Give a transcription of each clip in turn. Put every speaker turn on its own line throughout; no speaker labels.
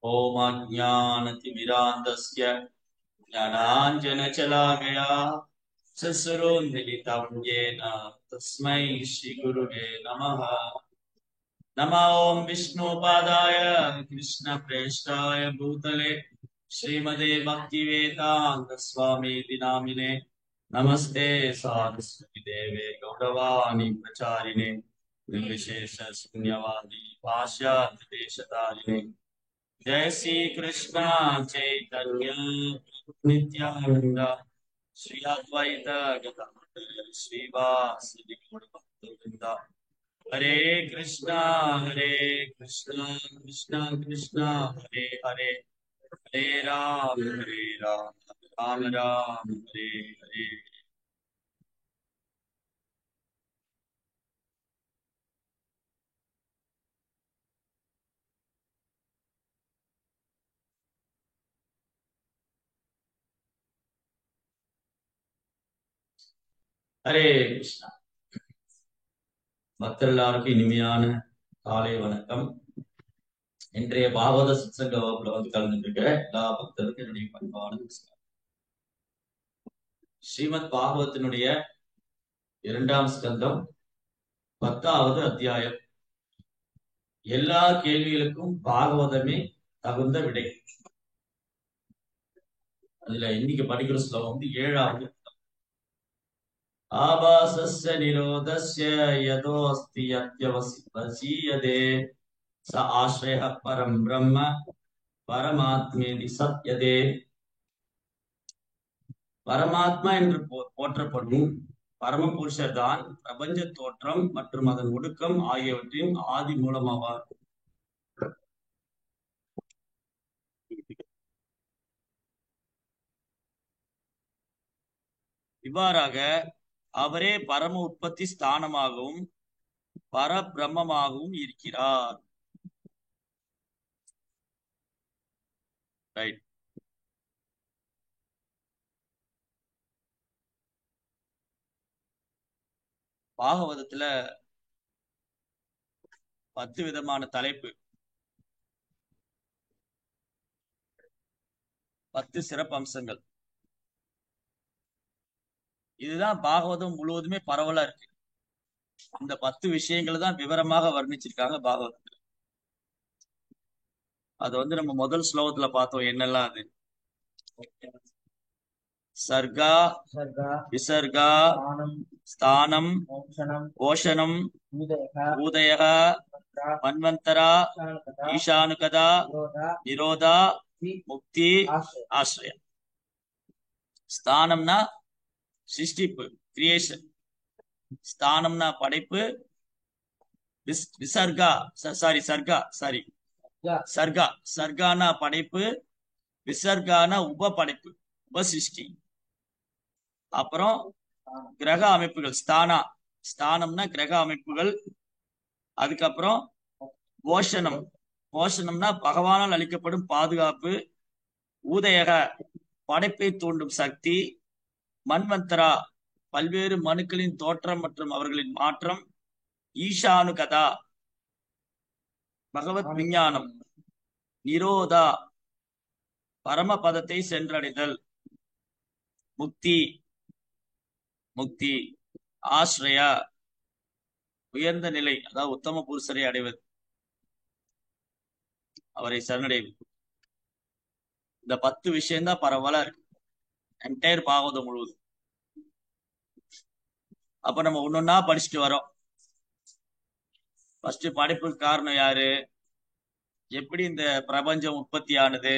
ओम अज्ञानतिमिरान्धस्य ज्ञानाञ्जनशलाकया ससुरोन्मिलितं येन तस्मै श्रीगुरुवे नमः। नमो ओं विष्णुपादाय कृष्णप्रेष्ठाय भूतले श्रीमते भक्तिवेदान्त स्वामी नामिने नमस्ते सारस्वती देवे गौरवाणी प्रचारिणे निर्विशेष शून्यवादी पाश्चात्य देशतारिणे जय श्री कृष्ण चैतन्य नित्यानंद श्री अद्वैत गदाधर श्रीवासदि गौरभक्तवृंद हरे कृष्णा कृष्णा कृष्णा हरे हरे हरे राम राम राम हरे हरे। हरे कृष्णा பக்தர் எல்லாருக்கும் இனிமையான காலை வணக்கம். இன்றைய பாகவத சத்சங்க வகுப்புல கலந்துட்டு இருக்கிற எல்லா பக்தருக்கும் என்னுடைய பண்பான நமஸ்காரம். ஸ்ரீமத் பாகவத்தினுடைய 2ஆம் ஸ்கந்தம் 10வது அத்தியாயம். எல்லா கேள்விகளுக்கும் பாகவதமே தகுந்த விடை. அதுல இன்னைக்கு படிக்கிற ஸ்லோகம் 7வது. ஆபாசஸ்ய நிரோதஸ்ய யதோஸ்தி அத்யவசியதே ச ஆஸ்ரய பரம் பிரம்ம பரமாத்மேதி சத்யதே. பரமாத்மா என்று போற்றப்படும் பரமபுருஷர் தான் பிரபஞ்ச தோற்றம் மற்றும் அதன் ஒடுக்கம் ஆகியவற்றின் ஆதி மூலமாவார். இவ்வாறாக அவரே பரம உற்பத்தி ஸ்தானமாகவும் பரபிரம்மமாகவும் இருக்கிறார். ரைட். பாகவதத்துல 10 விதமான தலைப்பு, 10 சிறப்பு அம்சங்கள். இதுதான் பாகவதம் முழுவதுமே பரவலா இருக்கு. இந்த 10 விஷயங்களை தான் விவரமாக வர்ணிச்சிருக்காங்க பாகவதத்துல. அது நம்ம முதல் ஸ்லோகத்துல பார்த்தோம். என்னெல்லாம் அது? சர்கா, விசர்கா, ஸ்தானம், ஓஷனம், ஊதயக, மன்வந்தரா, ஈசானுகதா, நிரோதா, முக்தி, ஆசிரியா. ஸ்தானம்னா சிருஷ்டிப்பு, கிரியேஷன். ஸ்தானம்னா படைப்பு. விசர்கா சர்கா சர்கானா படைப்பு. விசர்கானா உப படைப்பு, உப சிருஷ்டி. அப்புறம் கிரக அமைப்புகள். ஸ்தானம்னா கிரக அமைப்புகள். அதுக்கப்புறம் போஷணம்னா பகவானால் அளிக்கப்படும் பாதுகாப்பு. ஊதயக படைப்பை தூண்டும் சக்தி. மன்வந்தரா பல்வேறு மனுக்களின் தோற்றம் மற்றும் அவர்களின் மாற்றம். ஈசானுகதா பகவத் விஞ்ஞானம். நிரோதா பரமபதத்தை சென்றடைதல். முக்தி. ஆஸ்ரயா உயர்ந்த நிலை, அதாவது உத்தம புருஷரை அடைவது, அவரை சரணடைவது. இந்த 10 விஷயம்தான் பரவலா இருக்கு என்டையர் பாகவதம் முழுவதும். அப்ப நம்ம ஒன்னொன்னா படிச்சுட்டு வரோம். ஃபர்ஸ்ட் படைப்புக்கு காரணம் யாரு, எப்படி இந்த பிரபஞ்சம் உற்பத்தி ஆனது,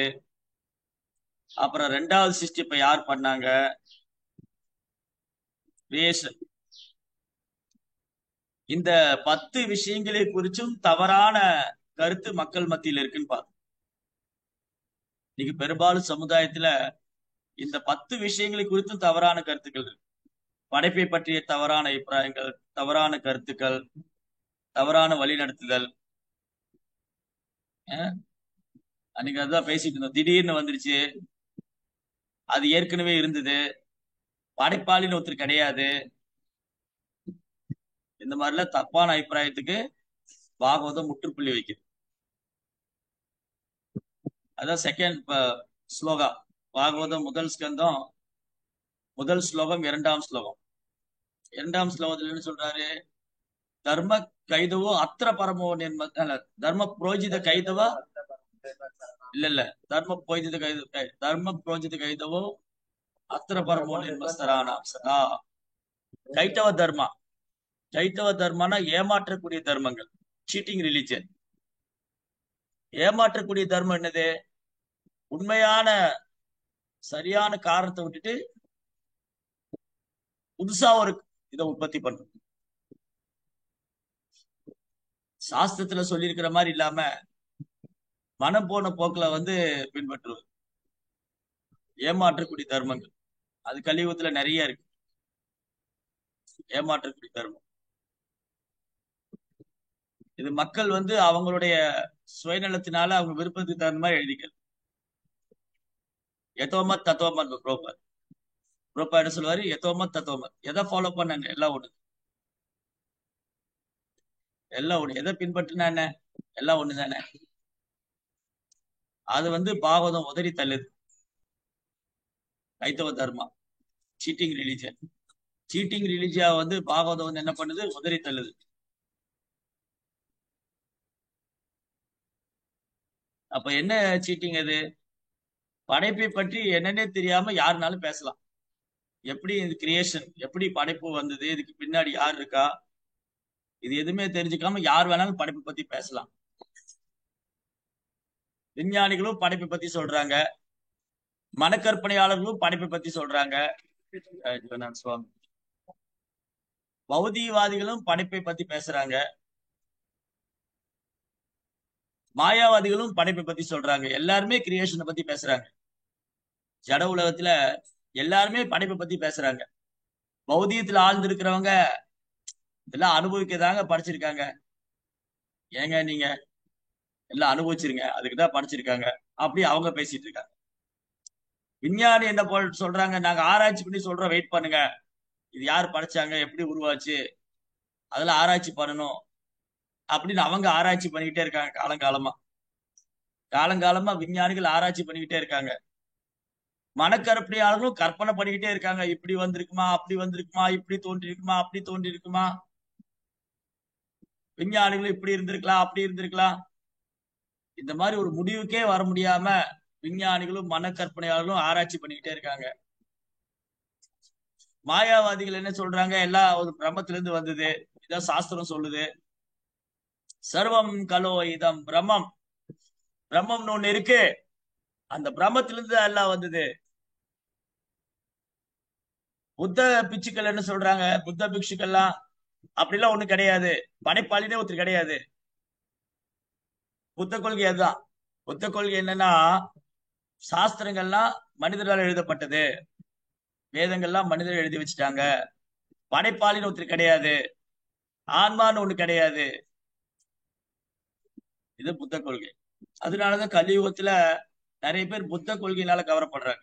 அப்புறம் 2வது சிருஷ்டிப்பை யார் பண்ணாங்க, இந்த 10 விஷயங்களை குறிச்சும் தவறான கருத்து மக்கள் மத்தியில் இருக்குன்னு பார்த்தோம். இன்னைக்கு பெரும்பாலும் சமுதாயத்துல இந்த 10 விஷயங்களை குறித்தும் தவறான கருத்துக்கள் இருக்கு. படைப்பை பற்றிய தவறான அபிப்பிராயங்கள், தவறான கருத்துக்கள், தவறான வழிநடத்துதல். அன்னைக்கு அதுதான் பேசிட்டு இருந்தோம். திடீர்னு வந்துருச்சு, அது ஏற்கனவே இருந்தது, படைப்பாளின்னு ஒருத்தர் கிடையாது. இந்த மாதிரிலாம் தப்பான அபிப்பிராயத்துக்கு பாகவதம் முற்றுப்புள்ளி வைக்குது. அதான் செகண்ட் ஸ்லோகா. பாகவதம் முதல் ஸ்கந்தம் முதல் ஸ்லோகம் இரண்டாம் ஸ்லோகம். இரண்டாம் ஸ்லோகத்துல என்ன சொல்றாரு? தர்ம கைதவோ அத்திர பரமோ தர்ம புரோஜித கைதவா இல்ல தர்ம புரோஜித கைதவோ அத்திர பரமோ நிர்மஸ்தரானாம் சதா. கைத்தவ தர்மா. கைத்தவ தர்மனா ஏமாற்றக்கூடிய தர்மங்கள், சீட்டிங் ரிலிஜன். ஏமாற்றக்கூடிய தர்மம் என்னது? உண்மையான சரியான காரணத்தை விட்டுட்டு புதுசா ஒரு இதை உற்பத்தி பண்றது. சாஸ்திரத்துல சொல்லியிருக்கிற மாதிரி இல்லாம மனம் போன போக்குல பின்பற்றுவது ஏமாற்றக்கூடிய தர்மங்கள். அது கலியுகத்துல நிறைய இருக்கு, ஏமாற்றக்கூடிய தர்மம். இது மக்கள் அவங்களுடைய சுயநலத்தினால அவங்க விருப்பத்துக்கு தகுந்த மாதிரி எழுதிக்கிறது. எதோமத் தத்துவமத் ப்ரோப்பா என்ன சொல்லுவாரு? எதோமத் தத்துவமத். எதை ஃபாலோ பண்ண எல்லாம் ஒண்ணு, எல்லாம் ஒண்ணு. எதை பின்பற்றினா என்ன, எல்லாம் ஒண்ணு தானே. அது பாகவதம் உதறி தள்ளுது. கைத்தவ தர்மா சீட்டிங் ரிலிஜன். சீட்டிங் ரிலிஜியா பாகவதம் என்ன பண்ணுது? உதறி தள்ளுது. அப்ப என்ன சீட்டிங் அது? படைப்பை பற்றி என்னன்னே தெரியாம யாருனாலும் பேசலாம். எப்படி இது கிரியேஷன், எப்படி படைப்பு வந்தது, இதுக்கு பின்னாடி யார் இருக்கா, இது எதுவுமே தெரிஞ்சுக்காம யார் வேணாலும் படைப்பை பத்தி பேசலாம். விஞ்ஞானிகளும் படைப்பை பத்தி சொல்றாங்க, மனக்கற்பனையாளர்களும் படைப்பை பத்தி சொல்றாங்க, சுவாமி பௌதிகவாதிகளும் படைப்பை பத்தி பேசுறாங்க, மாயாவாதிகளும் படைப்பை பத்தி சொல்றாங்க. எல்லாருமே கிரியேஷனை பத்தி பேசுறாங்க. ஜட உலகத்துல எல்லாருமே படைப்பை பத்தி பேசுறாங்க. பௌதிகத்துல ஆழ்ந்து இருக்கிறவங்க இதெல்லாம் அனுபவிக்கதாங்க படிச்சிருக்காங்க. ஏங்க நீங்க எல்லாம் அனுபவிச்சிருங்க, அதுக்குதான் படிச்சிருக்காங்க, அப்படி அவங்க பேசிட்டு இருக்காங்க. விஞ்ஞானி என்ன சொல்றாங்க? நாங்க ஆராய்ச்சி பண்ணி சொல்றோம், வெயிட் பண்ணுங்க, இது யார் படைச்சாங்க, எப்படி உருவாச்சு, அதெல்லாம் ஆராய்ச்சி பண்ணணும் அப்படின்னு அவங்க ஆராய்ச்சி பண்ணிக்கிட்டே இருக்காங்க. காலங்காலமா காலங்காலமா விஞ்ஞானிகள் ஆராய்ச்சி பண்ணிக்கிட்டே இருக்காங்க. மனக்கற்பனையாளர்களும் கற்பனை பண்ணிக்கிட்டே இருக்காங்க. இப்படி வந்திருக்குமா, அப்படி வந்திருக்குமா, இப்படி தோன்றி இருக்குமா, அப்படி தோன்றி இருக்குமா, விஞ்ஞானிகளும் இப்படி இருந்திருக்கலாம், அப்படி இருந்திருக்கலாம். இந்த மாதிரி ஒரு முடிவுக்கே வர முடியாம விஞ்ஞானிகளும் மனக்கற்பனையாளர்களும் ஆராய்ச்சி பண்ணிக்கிட்டே இருக்காங்க. மாயாவாதிகள் என்ன சொல்றாங்க? எல்லாம் ஒரு பிரம்மத்திலிருந்து வந்தது, இதான் சாஸ்திரம் சொல்லுது. சர்வம் கலோ இதம் பிரம்மம். பிரம்மம்னு ஒண்ணு இருக்கு, அந்த பிரம்மத்திலிருந்து எல்லாம் வந்தது. புத்த பிச்சுக்கள் என்ன சொல்றாங்க? புத்த பிக்ஷுக்கள்லாம் அப்படிலாம் ஒண்ணு கிடையாது, படைப்பாளினே ஒருத்தர் கிடையாது. புத்த கொள்கை அதுதான். புத்த கொள்கை என்னன்னா, சாஸ்திரங்கள்லாம் மனிதர்களால் எழுதப்பட்டது, வேதங்கள்லாம் மனிதர்கள் எழுதி வச்சுட்டாங்க, படைப்பாளின்னு ஒருத்தர் கிடையாது, ஆன்மான்னு ஒண்ணு கிடையாது. இது புத்த கொள்கை. அதனாலதான் கலியுகத்துல நிறைய பேர் புத்த கொள்கையினால கவரப்படுறாங்க.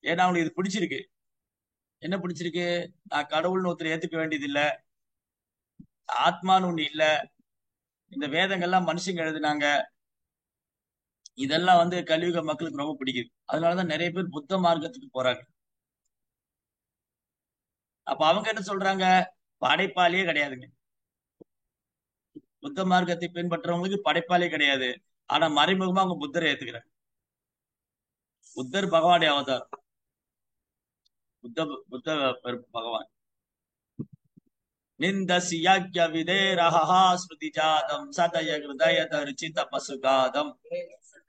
ஏன்னா அவங்களுக்கு இது பிடிச்சிருக்கு. என்ன பிடிச்சிருக்கு? நான் கடவுள்னு ஒருத்தர் ஏத்துக்க வேண்டியது இல்ல, ஆத்மான்னு ஒண்ணு இல்ல, இந்த வேதங்கள்லாம் மனுஷங்க எழுதுனாங்க, இதெல்லாம் கலியுக மக்களுக்கு ரொம்ப பிடிக்குது. அதனாலதான் நிறைய பேர் புத்த மார்க்கத்துக்கு போறாங்க. அப்ப அவங்க என்ன சொல்றாங்க? படைப்பாளியே கிடையாதுங்க. புத்த மார்க்கத்தை பின்பற்றவங்களுக்கு படைப்பாளியே கிடையாது. ஆனா மறைமுகமா அவங்க புத்தரை ஏத்துக்கிறாங்க. புத்தர் பகவானுடைய அவதாரம். புத்த புத்த பகவான். நிந்தசியாக்ய விதேரஹா ஸ்மிருதி ஜாதம் சதய ஹிருதய தரிசித பசுகாதம்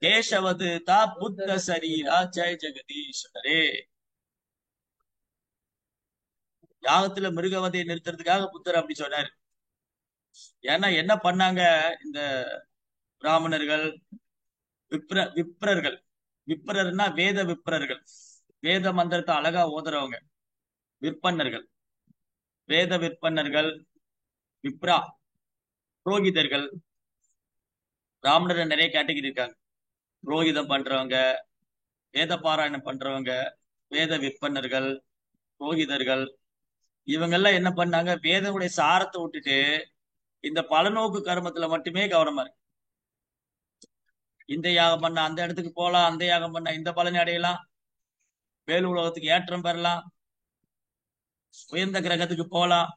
கேசவது தா புத்த சரீரா ஜெய ஜெகதீஸ்வரே. யாகத்துல மிருகவதையை நிறுத்துறதுக்காக புத்தர் அப்படி சொன்னாரு. ஏன்னா என்ன பண்ணாங்க இந்த பிராமணர்கள், விப்ரர்கள். விப்ரர்னா வேத விப்ரர்கள், வேத மந்திரத்தை அழகா ஓதுறவங்க விற்பன்னர்கள். வேத விற்பன்னர்கள், விப்ரா, புரோகிதர்கள். பிராமணர் நிறைய கேட்டகிரி இருக்காங்க. புரோகிதம் பண்றவங்க, வேத பாராயணம் பண்றவங்க, வேத விற்பன்னர்கள், புரோகிதர்கள். இவங்கெல்லாம் என்ன பண்ணாங்க? வேதனுடைய சாரத்தை விட்டுட்டு இந்த பலநோக்கு கர்மத்துல மட்டுமே கவனமா இருக்கு. இந்த யாகம் பண்ண அந்த இடத்துக்கு போகலாம், அந்த யாகம் பண்ண இந்த பலனை அடையலாம், வேலு உலகத்துக்கு ஏற்றம் பெறலாம், உயர்ந்த கிரகத்துக்கு போகலாம்,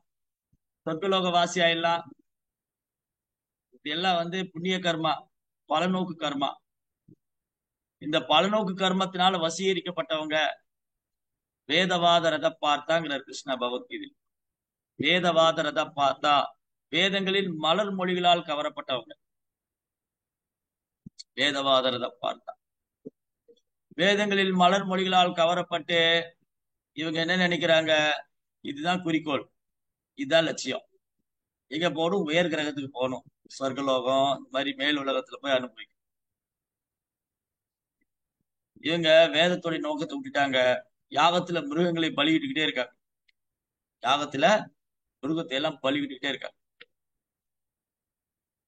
சொர்க்கலோக வாசி ஆயிடலாம். இது எல்லாம் புண்ணிய கர்மா, பலநோக்கு கர்மா. இந்த பலநோக்கு கர்மத்தினால வசீகரிக்கப்பட்டவங்க வேதவாத ரத பார்த்தாங்கிறார் கிருஷ்ண பகவத்கீதை. வேதவாத ரத பார்த்தா, வேதங்களின் மலர் மொழிகளால் கவரப்பட்டவங்க வேதவாத ரத பார்த்தா. வேதங்களில் மலர் மொழிகளால் கவரப்பட்டு இவங்க என்ன நினைக்கிறாங்க, இதுதான் குறிக்கோள், இதுதான் லட்சியம், எங்க போகணும், உயர் கிரகத்துக்கு போகணும், சொர்க்கலோகம், இந்த மாதிரி மேல் உலகத்துல போய் அனுபவிக்கும். இவங்க வேதத்துடைய நோக்கத்தை விட்டுட்டாங்க, யாகத்துல மிருகங்களை பலியிட்டுக்கிட்டே இருக்காங்க. யாகத்துல மிருகத்தை எல்லாம் பலியிட்டுக்கிட்டே இருக்காங்க.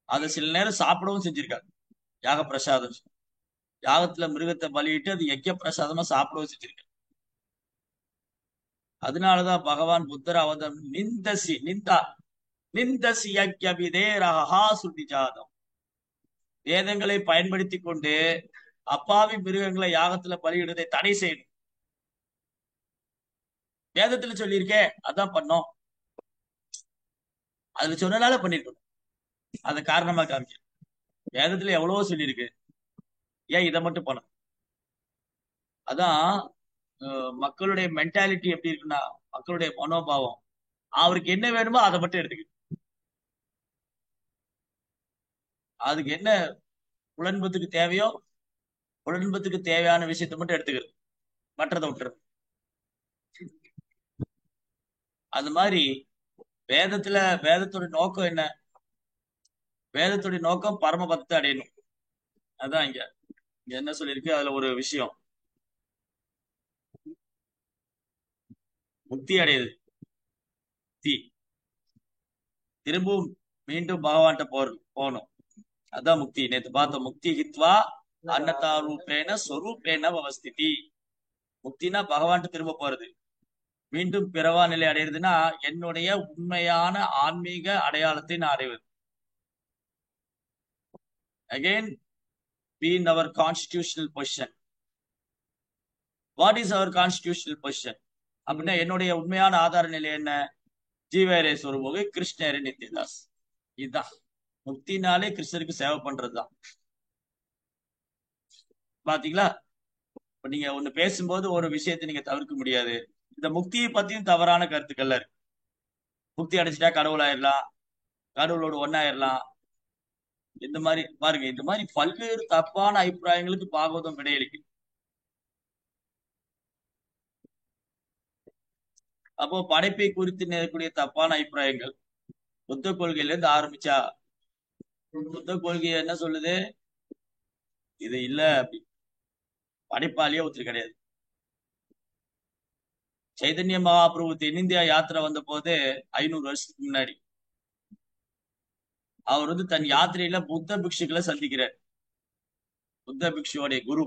அதை சில நேரம் சாப்பிடவும் செஞ்சிருக்காங்க. யாக பிரசாதம், யாகத்துல மிருகத்தை பலியிட்டு அது யஜ்ய பிரசாதமா சாப்பிடவும் செஞ்சிருக்காங்க. அதனாலதான் பகவான் புத்தர் அவதம் நிந்தசி நிந்தா நிந்தசி யக்யபிதே ரஹா சுட்டி ஜாதம். வேதங்களை பயன்படுத்தி கொண்டு அப்பாவி மிருகங்களை யாகத்துல பலியிடுவதை தடை செய்யணும். வேதத்துல சொல்லியிருக்கே, அதான் பண்ணோம், அதுல சொன்னனால பண்ணிருக்கணும், அதை காரணமா காமிக்க. வேதத்துல எவ்வளவோ சொல்லியிருக்கு, ஏன் இதை மட்டும் பண்ணணும்? அதான் மக்களுடைய மென்டாலிட்டி எப்படி இருக்குன்னா, மக்களுடைய மனோபாவம், அவருக்கு என்ன வேணுமோ அதை மட்டும் எடுத்துக்க, அதுக்கு என்ன உடன்பத்துக்கு தேவையோ உடன்பத்துக்கு தேவையான விஷயத்தை மட்டும் எடுத்துக்கிறது, மற்றதை விட்டுறது. அது மாதிரி வேதத்தோட நோக்கம் என்ன? வேதத்துடைய நோக்கம் பரமபதத்தை அடையணும். அதான் இங்க இங்க என்ன சொல்லியிருக்கு, அதுல ஒரு விஷயம், முக்தி அடையுது, முக்தி, திரும்பவும் மீண்டும் பகவான்கிட்ட போகணும், அதான் முக்தி. நேத்து பார்த்தோம், முக்தி ஹித்வா அன்னதா ரூபேன ஸ்வரூபேன அவஸ்திதி. முக்தினா பகவான்கிட்ட திரும்ப போறது, மீண்டும் பிறவா நிலை அடையிறதுன்னா என்னுடைய உண்மையான ஆன்மீக அடையாளத்தை நான் அடைவது. Again be in our constitutional position. What is our constitutional position? அப்படின்னா என்னுடைய உண்மையான ஆதார நிலை என்ன? ஜீவேரே சொருபோக கிருஷ்ணரே நித்யதாஸ். இதுதான் முக்தினாலே கிருஷ்ணருக்கு சேவை பண்றதுதான். பாத்தீங்களா? இப்ப நீங்க ஒண்ணு பேசும்போது ஒரு விஷயத்தை நீங்க தவிர்க்க முடியாது. இந்த முக்தியை பத்தியும் தவறான கருத்துக்கள்ல இருக்கு. முக்தி அடைச்சிட்டா கடவுள் ஆயிடலாம், கடவுளோடு ஒன்னாயிரலாம், இந்த மாதிரி பாருங்க, இந்த மாதிரி பல்வேறு தப்பான அபிப்பிராயங்களுக்கு பாகவதம் விடையளிக்கு. அப்போ படைப்பை குறித்து நேரக்கூடிய தப்பான அபிப்பிராயங்கள் புத்த கொள்கையில இருந்து ஆரம்பிச்சா, புத்த கொள்கை என்ன சொல்லுது, இது இல்ல அப்படி, படைப்பாளியே ஒருத்தர் கிடையாது. சைதன்ய மகாபிரபு தென்னிந்தியா யாத்திரை வந்த போது 500 வருஷத்துக்கு முன்னாடி அவர் தன் யாத்திரையில புத்த பிக்ஷுக்களை சந்திக்கிறார். புத்த பிக்ஷுவோடைய குரு,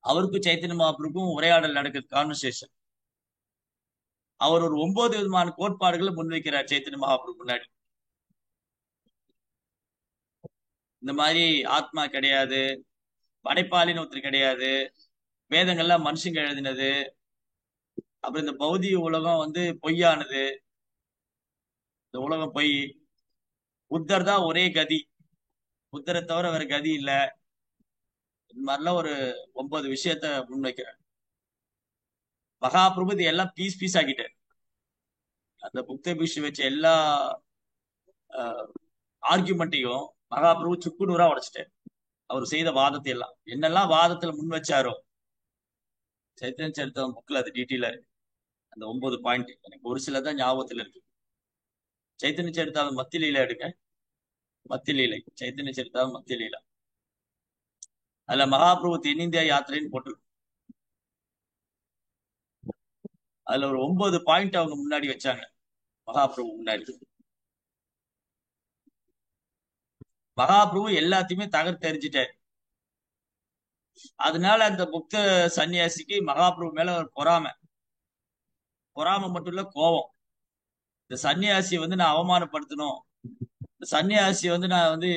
அவருக்கும் சைத்தன்ய மகாபிரபுக்கும் உரையாடல் நடக்குது, கான்வர்சேஷன். அவர் ஒரு 9 விதமான கோட்பாடுகளை முன்வைக்கிறார் சைத்தன்ய மகாபிரபு முன்னாடி. இந்த மாதிரி ஆத்மா கிடையாது, படைப்பாளின்னு ஒருத்தர் கிடையாது, வேதங்கள்லாம் மனுஷங்க எழுதினது, அப்புறம் இந்த பௌதிக உலகம் பொய்யானது, இந்த உலகம் பொய், புத்தர் தான் ஒரே கதி, புத்தரை தவிர வேற கதி இல்ல, இந்த மாதிரிலாம் ஒரு 9 விஷயத்த முன்வைக்கிறார். மகாபிரபு இது எல்லாம் பீஸ் பீஸ் ஆக்கிட்டார். அந்த புத்த பிஷு வச்ச எல்லா ஆர்குமெண்ட்டையும் மகாபிரபு சுக்கு நூறா உடைச்சிட்டார். அவர் செய்த வாதத்தை எல்லாம், என்னெல்லாம் வாதத்துல முன் வச்சாரோ, சைத்தன்ய சரித்திரம் புக்ல அது டீட்டெயிலா இருக்கு. அந்த 9 பாயிண்ட் எனக்கு ஒரு சில தான் ஞாபகத்துல இருக்கு. சைத்தன்ய சரித்திரம் மத்திய லீலா எடுங்க, மத்திய லீலை, சைத்தன்ய சரித்திரம் மத்திய லீலா, அதுல மகாபிரபு தென்னிந்தியா யாத்திரைன்னு போட்டிருக்கு. அதுல ஒரு 9 பாயிண்ட் அவங்க முன்னாடி வச்சாங்க, மகாபிரபு முன்னாடி. மகாபிரபு எல்லாத்தையுமே தகர்த்தெறிஞ்சிட்டார். அதனால அந்த புத்த சன்னியாசிக்கு மகாபிரபு மேல ஒரு பொறாமை மட்டும் இல்ல, கோபம். இந்த சன்னியாசி நான் அவமானப்படுத்தணும், இந்த சன்னியாசி வந்து நான் வந்து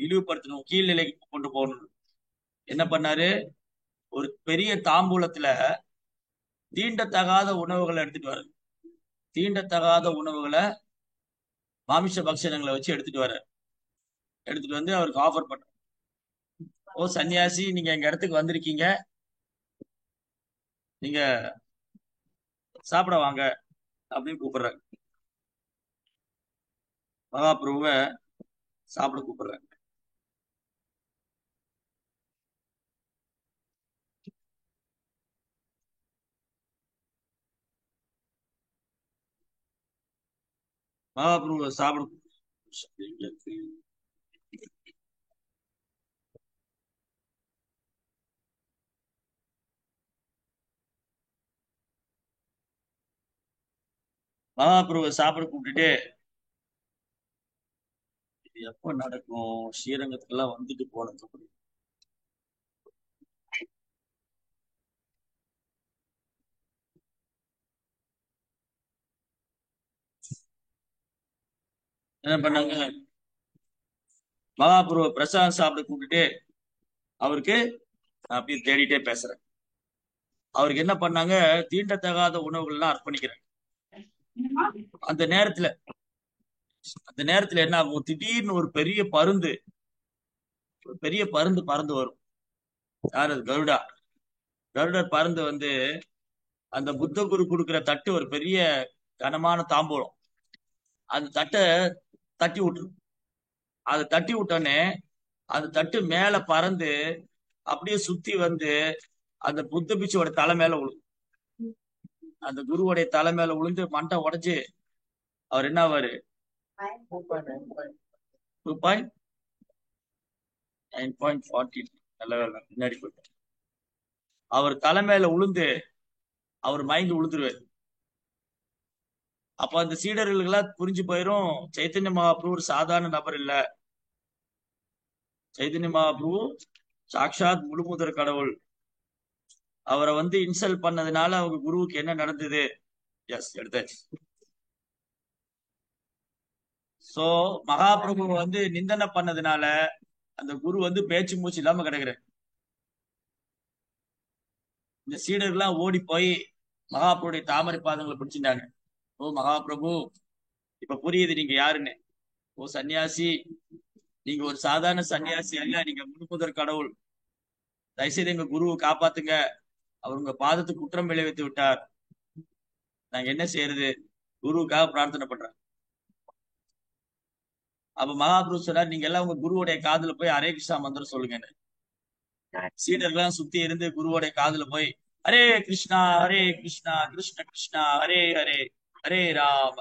இழிவுபடுத்தணும், கீழ்நிலைக்கு கொண்டு போகணும். என்ன பண்ணாரு? ஒரு பெரிய தாம்பூலத்துல தீண்டத்தகாத உணவுகளை எடுத்துட்டு வர, தீண்டத்தகாத உணவுகளை, மாமிச பக்ஷணங்களை வச்சு எடுத்துட்டு வர, எடுத்துட்டு வந்து அவருக்கு ஆஃபர் பண்ற. ஓ சன்னியாசி, நீங்க எங்க இடத்துக்கு வந்திருக்கீங்க, நீங்க சாப்பிட வாங்க அப்படின்னு கூப்பிடுறாங்க. மகாபிரபுவை சாப்பிட கூப்பிடுறாங்க. மகாபிரபுவை சாப்பிட மகாபிரபுவை சாப்பிட கூப்பிட்டுட்டு, இது எப்ப நடக்கும்? ஸ்ரீரங்கத்துக்கு எல்லாம் வந்துட்டு போனதுக்கு அப்புறம் என்ன பண்ணாங்க? மகாபிரபுவை பிரசாதம் சாப்பிட கூப்பிட்டுட்டு அவருக்கு, நான் அப்படியே தேடிட்டே பேசுறேன், அவருக்கு என்ன பண்ணாங்க? தீண்டத்தகாத உணவுகள் எல்லாம் அர்ப்பணிக்கிறாங்க. அந்த நேரத்துல அந்த நேரத்துல என்ன ஆகும்? திடீர்னு ஒரு பெரிய பருந்து, ஒரு பெரிய பருந்து பறந்து வரும். யார் அது? கருடா. கருடர் பறந்து வந்து அந்த புத்த குரு கொடுக்கிற தட்டு, ஒரு பெரிய கனமான தாம்பூலம், அந்த தட்டை தட்டி விட்டுரும். அதை தட்டி விட்டோன்னே அந்த தட்டு மேல பறந்து அப்படியே சுத்தி வந்து அந்த புத்த பிட்சுவோட தலை மேல விழும். அந்த குருவோடைய தலை மேல விழுந்து மண்டை உடைஞ்சு அவர் என்ன ஆவாரு? 2.9.14. நல்ல வேலை முன்னாடி போயிட்டார். அவர் தலை மேல விழுந்து அவர் மயங்கி விழுந்துருவாரு. அப்ப அந்த சீடர்களுக்கு எல்லாம் புரிஞ்சு போயிரும், சைத்தன்ய மகாபிரபு ஒரு சாதாரண நபர் இல்ல, சைத்தன்ய மகாபிரபு சாக்ஷாத் முழுமுதற் கடவுள். அவரை வந்து இன்சல்ட் பண்ணதுனால அவங்க குருவுக்கு என்ன நடந்தது? எஸ், எடுத்தாச்சு. சோ மகாபிரபு வந்து நிந்தனை பண்ணதுனால அந்த குரு வந்து பேச்சு மூச்சு இல்லாம கிடக்குறாரு. இந்த சீடர்கள்லாம் ஓடி போய் மகாபிரபுடைய தாமரை பாதங்களை பிடிச்சிட்டாங்க. ஓ மகாபிரபு, இப்ப புரியுது நீங்க யாருன்னு. ஓ சன்னியாசி, நீங்க ஒரு சாதாரண சன்னியாசி அல்ல, நீங்க முழுமுதற் கடவுள். தயவுசெய்து எங்க குருவை காப்பாத்துங்க, அவர் உங்க பாதத்துக்கு குற்றம் விளைவித்து விட்டார், நாங்க என்ன செய்யறது? குருவுக்காக பிரார்த்தனை பண்றேன். அப்ப மகாபிரபு சொன்னார், நீங்க எல்லாம் உங்க குருவுடைய காதுல போய் ஹரே கிருஷ்ணா மந்திரம் சொல்லுங்க. சீடர்கள்லாம் சுத்தி இருந்து குருவோடைய காதுல போய் ஹரே கிருஷ்ணா கிருஷ்ண கிருஷ்ணா ஹரே ஹரே, ஹரே ராம்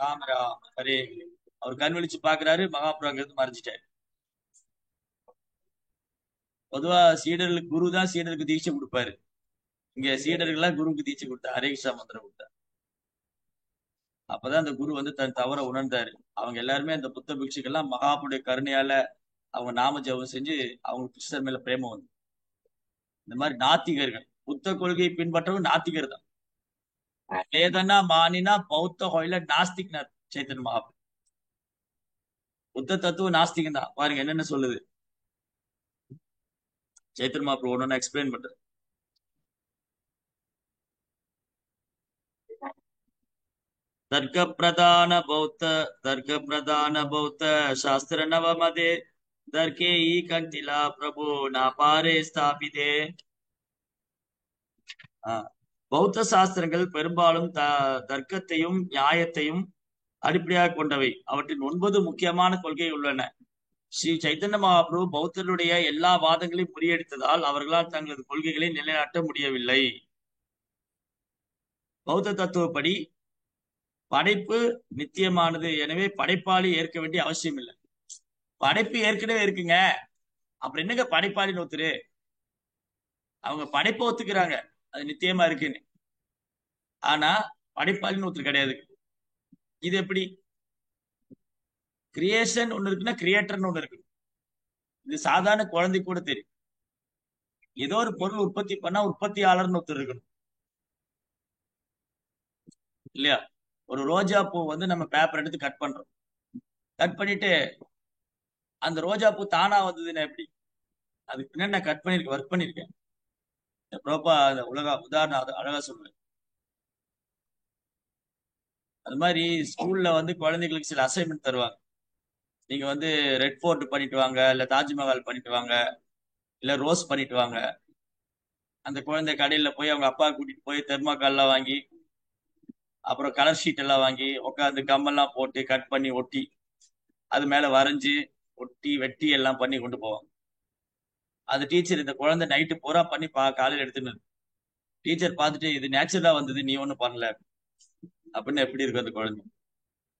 ராம ராம் ஹரே ஹரே. அவர் கண் விழிச்சு பாக்குறாரு, மகாபிரபு அங்கிருந்து மறைஞ்சிட்டாரு. பொதுவா சீடர்களுக்கு குரு தான் சீடருக்கு தீட்சை கொடுப்பாரு. இங்க சீடர்கள்லாம் குருவுக்கு தீட்சை கொடுத்தா, ஹரே கிருஷ்ணா மந்திரம் கொடுத்தார். அப்பதான் அந்த குரு வந்து தன் தவற உணர்ந்தாரு. அவங்க எல்லாருமே அந்த புத்த பிக்ஷுக்கெல்லாம் மகாபுடைய கருணையால அவங்க நாம ஜெபம் செஞ்சு அவங்க கிருஷ்ணர் மேல பிரேமம் வந்து. இந்த மாதிரி நாத்திகர்கள், புத்த கொள்கையை பின்பற்றவங்க நாத்திகர் தான். வேதனா மானினா பௌத்த ஹொயில நாஸ்திக்னார் சைத்தன்ய மகாபுரு. புத்த தத்துவ நாஸ்திகம் தான். பாருங்க என்னென்ன சொல்லுது சைத்தன்ய மகாபுரு, ஒன்னு எக்ஸ்பிளைன் பண்றது. தர்க்க பிரதான பௌத்த சாஸ்திர நவமதே தர்க்கே ஈ கண்டிலா பிரபு நாபாரே ஸ்தாபிதே. பௌத்த சாஸ்திரங்கள் பெரும்பாலும் தர்க்கத்தையும் நியாயத்தையும் அடிப்படையாக கொண்டவை. அவற்றின் 9 முக்கியமான கொள்கை உள்ளன. ஸ்ரீ சைத்தன்ய மகாபிரபு பௌத்தருடைய எல்லா வாதங்களையும் முறியடித்ததால் அவர்களால் தங்களது கொள்கைகளை நிலைநாட்ட முடியவில்லை. பௌத்த தத்துவப்படி படைப்பு நித்தியமானது, எனவே படைப்பாளி ஏற்க வேண்டிய அவசியம் இல்லை. படைப்பு ஏற்கனவே இருக்குங்க, அப்புறம் என்னங்க படைப்பாளின்னு ஒத்துரு? அவங்க படைப்பை ஒத்துக்கிறாங்க, அது நித்தியமா இருக்குன்னு. ஆனா படைப்பாளின்னு ஒருத்தர் கிடையாது. இது எப்படி? கிரியேஷன் ஒண்ணு இருக்குன்னா கிரியேட்டர்னு ஒண்ணு இருக்கு. இது சாதாரண குழந்தை கூட தெரியும். ஏதோ ஒரு பொருள் உற்பத்தி பண்ணா உற்பத்தியாளர்னு ஒருத்தர் இருக்கணும், இல்லையா? ஒரு ரோஜா பூ வந்து நம்ம பேப்பர் எடுத்து கட் பண்றோம், கட் பண்ணிட்டு அந்த ரோஜா பூ தானா வந்ததுன்னா எப்படி? அதுக்கு பின்னாடி நான் கட் பண்ணிருக்கேன், ஒர்க் பண்ணிருக்கேன். ப்ரோப்பா அந்த உதாரணம் அழகா சொல்லுவேன். அது மாதிரி ஸ்கூல்ல வந்து குழந்தைகளுக்கு சில அசைன்மெண்ட் தருவாங்க. நீங்க வந்து ரெட் ஃபோர்ட் பண்ணிட்டு வாங்க, இல்ல தாஜ்மஹால் பண்ணிட்டு வாங்க, இல்ல ரோஸ் பண்ணிட்டு வாங்க. அந்த குழந்தை கடையில போய் அவங்க அப்பா கூட்டிட்டு போய் தெர்மாக்கால் எல்லாம் வாங்கி, அப்புறம் கலர் ஷீட் எல்லாம் வாங்கி உட்காந்து கம்மெல்லாம் போட்டு கட் பண்ணி ஒட்டி அது மேல வரைஞ்சு ஒட்டி வெட்டி எல்லாம் பண்ணி கொண்டு போவாங்க. அது டீச்சர் இந்த குழந்தை நைட்டு பூரா பண்ணி காலையில எடுத்துன்னு டீச்சர் பார்த்துட்டு இது நேச்சுரலா வந்தது, நீ ஒண்ணும் பண்ணல அப்படின்னு எப்படி இருக்கும் அந்த குழந்தை?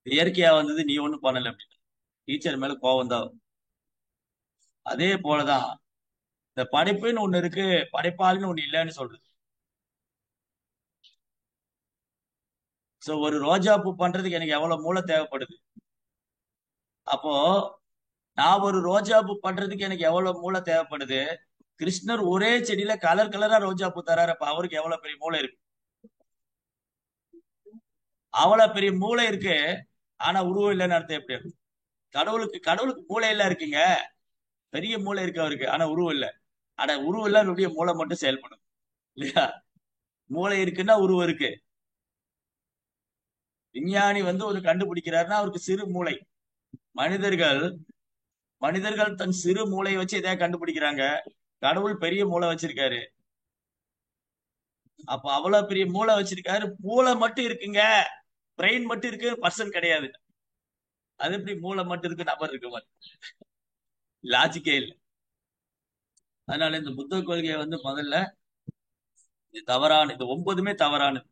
இது இயற்கையா வந்தது, நீ ஒண்ணும் பண்ணல அப்படின்னு டீச்சர் மேல கோவம் தான். அதே போலதான் இந்த படைப்புன்னு ஒண்ணு இருக்கு, படைப்பாளின்னு ஒண்ணு இல்லைன்னு சொல்றது. சோ ஒரு ரோஜா பூ பண்றதுக்கு எனக்கு எவ்வளவு மூளை தேவைப்படுது. அப்போ நான் ஒரு ரோஜா பூ பண்றதுக்கு எனக்கு எவ்வளவு மூளை தேவைப்படுது. கிருஷ்ணர் ஒரே செடியில கலர் கலரா ரோஜா பூ தராரு, அப்ப அவருக்கு எவ்வளவு பெரிய மூளை இருக்கு. அவ்வளவு பெரிய மூளை இருக்கு, ஆனா உருவம் இல்லைன்னு அர்த்தம் எப்படி இருக்கும்? கடவுளுக்கு மூளை எல்லாம் இருக்குங்க, பெரிய மூளை இருக்கு அவருக்கு, ஆனா உருவம் இல்ல. ஆனா உருவம் இல்ல, அவருடைய மூளை மட்டும் செயல்படும் இல்லையா? மூளை இருக்குன்னா உருவம் இருக்கு. விஞ்ஞானி வந்து ஒரு கண்டுபிடிக்கிறாருன்னா அவருக்கு சிறு மூளை. மனிதர்கள் மனிதர்கள் தன் சிறு மூளையை வச்சு எதையா கண்டுபிடிக்கிறாங்க. கடவுள் பெரிய மூளை வச்சிருக்காரு. அப்ப அவ்வளவு பெரிய மூளை வச்சிருக்காரு, மூளை மட்டும் இருக்குங்க, பிரெயின் மட்டும் இருக்கு, பர்சன் கிடையாது. அது எப்படி மூளை மட்டும் இருக்கு நபர் இருக்க மாட்டேன்? லாஜிக்கே இல்லை. அதனால இந்த புத்த கொள்கையை வந்து முதல்ல இது தவறான, இது 9மே தவறானது.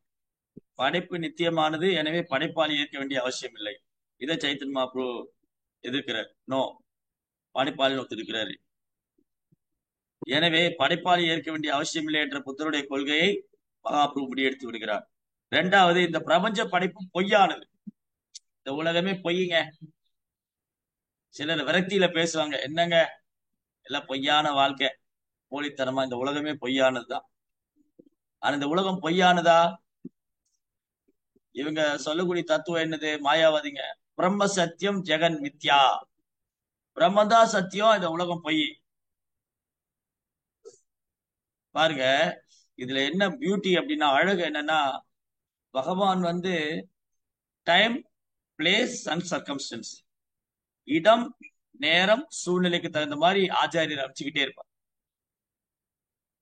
படைப்பு நித்தியமானது, எனவே படைப்பாளி ஏற்க வேண்டிய அவசியம் இல்லை. இதை சைத்தன்ய மகாபிரபு எதிர்க்கிறார். நோ, படைப்பாளி ஒத்துருக்கிறாரு. எனவே படைப்பாளி ஏற்க வேண்டிய அவசியம் இல்லை என்ற புத்தருடைய கொள்கையை மகாபிரபு முடியெடுத்து விடுகிறார். இரண்டாவது, இந்த பிரபஞ்ச படைப்பு பொய்யானது. இந்த உலகமே பொய்யுங்க. சிலர் விரக்தியில பேசுவாங்க, என்னங்க எல்லாம் பொய்யான வாழ்க்கை, போலித்தனமா, இந்த உலகமே பொய்யானதுதான். ஆனா இந்த உலகம் பொய்யானதா? இவங்க சொல்லக்கூடிய தத்துவம் என்னது? மாயாவாதிங்க. பிரம்ம சத்தியம் ஜெகன் மித்யா. பிரம்மதான் சத்தியம், இந்த உலகம் பொய். பாருங்க, இதுல என்ன பியூட்டி அப்படின்னா, அழகு என்னன்னா, பகவான் வந்து டைம், பிளேஸ் அண்ட் சர்க்கம்ஸ்டன்ஸ், இடம், நேரம், சூழ்நிலைக்கு தகுந்த மாதிரி ஆச்சாரியர் அமைச்சுக்கிட்டே இருப்பார்.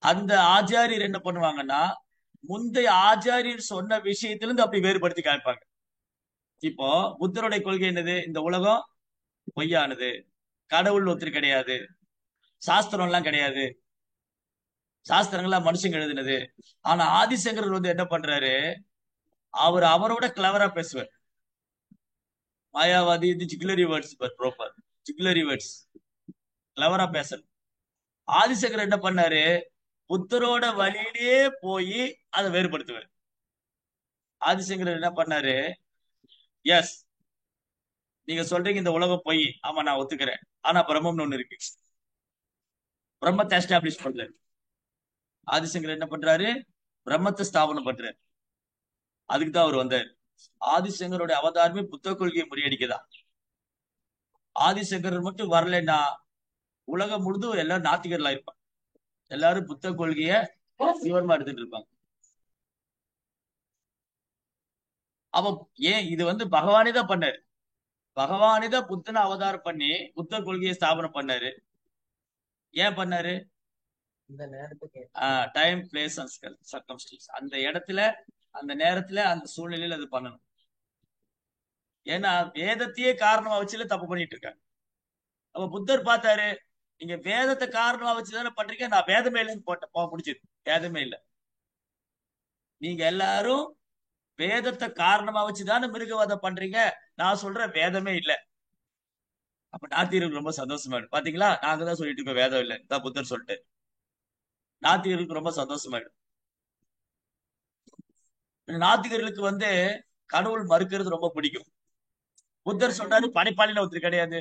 அந்த ஆச்சாரியர் என்ன பண்ணுவாங்கன்னா, முந்தைய ஆச்சாரியர் சொன்ன விஷயத்திலிருந்து அப்படி வேறுபடுத்தி காமிப்பாங்க. இப்போ புத்தருடைய கொள்கை என்னது? இந்த உலகம் பொய்யானது, கடவுள் ஒருத்தர் கிடையாது, சாஸ்திரம் எல்லாம் கிடையாது, சாஸ்திரங்கள்லாம் மனுஷங்க எழுதினது. ஆனா ஆதிசங்கரர் வந்து என்ன பண்றாரு, அவர் அவரோட கிளவரா பேசுவார். மாயாவாதி இது ஜிகுலரி வேர்ட்ஸ், ப்ராப்பர் ஜிகுலரி வேர்ட்ஸ், கிளவரா பேசணும். ஆதிசங்கர் என்ன பண்ணாரு, புத்தரோட வழியிலேயே போய் அதை வேறுபடுத்துவார். ஆதிசங்கரர் என்ன பண்ணாரு, எஸ் நீங்க சொல்றீங்க இந்த உலகம் பொய், ஆமா நான் ஒத்துக்கிறேன், ஆனா பிரம்மம்னு ஒண்ணு இருக்கு. பிரம்மத்தை எஸ்டாப்ளிஷ் பண்றாரு. ஆதிசங்கர் என்ன பண்றாரு, பிரம்மத்தை ஸ்தாபனம் பண்றாரு. அதுக்கு தான் அவர் வந்தார். ஆதிசங்கருடைய அவதாரமே புத்த கொள்கையை முறியடிக்கதான். ஆதிசங்கரர் மட்டும் வரலைன்னா உலகம் முழுதும் எல்லாரும் நாத்திகர்களா இருப்பாங்க. எல்லாரும் புத்த கொள்கைய தீவிரமா எடுத்துட்டு இருப்பாங்க. அப்ப ஏன் இது வந்து பகவானே தான் பண்ணாரு. பகவானே தான் புத்தனை அவதாரம் பண்ணி புத்த கொள்கையை ஸ்தாபனம் பண்ணாரு. ஏன் பண்ணாரு? டைம், பிளேஸ் அண்ட் சர்க்கம்ஸ்டன்ஸ், அந்த இடத்துல, அந்த நேரத்துல, அந்த சூழ்நிலையில அது பண்ணணும். ஏன்னா வேதத்தையே காரணமா வச்சுல தப்பு பண்ணிட்டு இருக்காங்க. அப்ப புத்தர் பார்த்தாரு, நீங்க வேதத்தை காரணமா வச்சுதானே பண்றீங்க, நான் வேதமே இல்லைன்னு போட்ட முடிச்சது. வேதமே இல்லை, நீங்க எல்லாரும் வேதத்தை காரணமா வச்சுதானே மிருகவாதம் பண்றீங்க, நான் சொல்றேன் வேதமே இல்லை. அப்ப நாத்திகருக்கு ரொம்ப சந்தோஷமா இருக்கு. பாத்தீங்களா, நாங்க தான் சொல்லிட்டு இருக்கோம் வேதம் இல்லை தான் புத்தர் சொல்லிட்டு. நாத்திகருக்கு ரொம்ப சந்தோஷமாயிடும். நாத்திகர்களுக்கு வந்து கடவுள் மறுக்கிறது ரொம்ப பிடிக்கும். புத்தர் சொல்றாரு படைப்பாளியில ஒருத்தர் கிடையாது.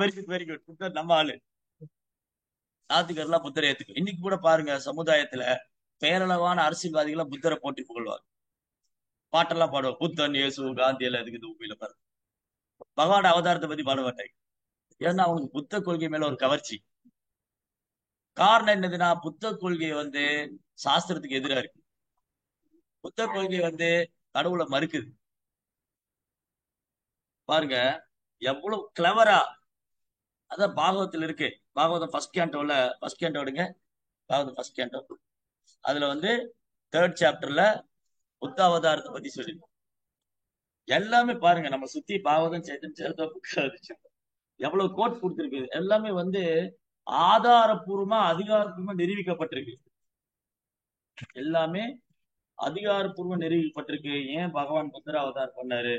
வெரி குட் வெரி குட், புத்தர் நம்ம ஆளு. நாத்திகர்லாம் புத்தரை ஏத்துக்கும். இன்னைக்கு கூட பாருங்க, சமுதாயத்துல பேரளவான அரசியல்வாதிகளை புத்தரை போட்டி புகழ்வார். பாட்டெல்லாம் பாடுவோம், புத்தன், இயேசு, காந்தி எல்லாம் இதுக்கு உண்மையில பாருங்க. பகவான் அவதாரத்தை பத்தி பாட மாட்டாங்க. ஏன்னா அவங்களுக்கு புத்த கொள்கை மேல ஒரு கவர்ச்சி. காரணம் என்னதுன்னா, புத்த கொள்கை வந்து சாஸ்திரத்துக்கு எதிரா இருக்கு. புத்த கொள்கை வந்து கடவுளை மறுக்குது. பாருங்க எவ்வளவு கிளவரா. அதான் பாகவத்துல இருக்கு. பாகவதம் ஃபர்ஸ்ட் கேண்டோ எடுங்க. Bhagavatam first canto. அதுல வந்து தேர்ட் சாப்டர்ல புத்த அவதாரத்தை பத்தி சொல்லி எல்லாமே பாருங்க. நம்ம சுத்தி பாகவதம் சேத்தன் சேர்த்த எவ்வளவு கோட் கொடுத்திருக்கு. எல்லாமே வந்து ஆதாரபூர்வமா அதிகாரப்பூர்வமா நிரூபிக்கப்பட்டிருக்கு. எல்லாமே அதிகாரப்பூர்வம் நிரூபிக்கப்பட்டிருக்கு. ஏன் பகவான் புத்தர் அவதாரம் பண்ணாரு?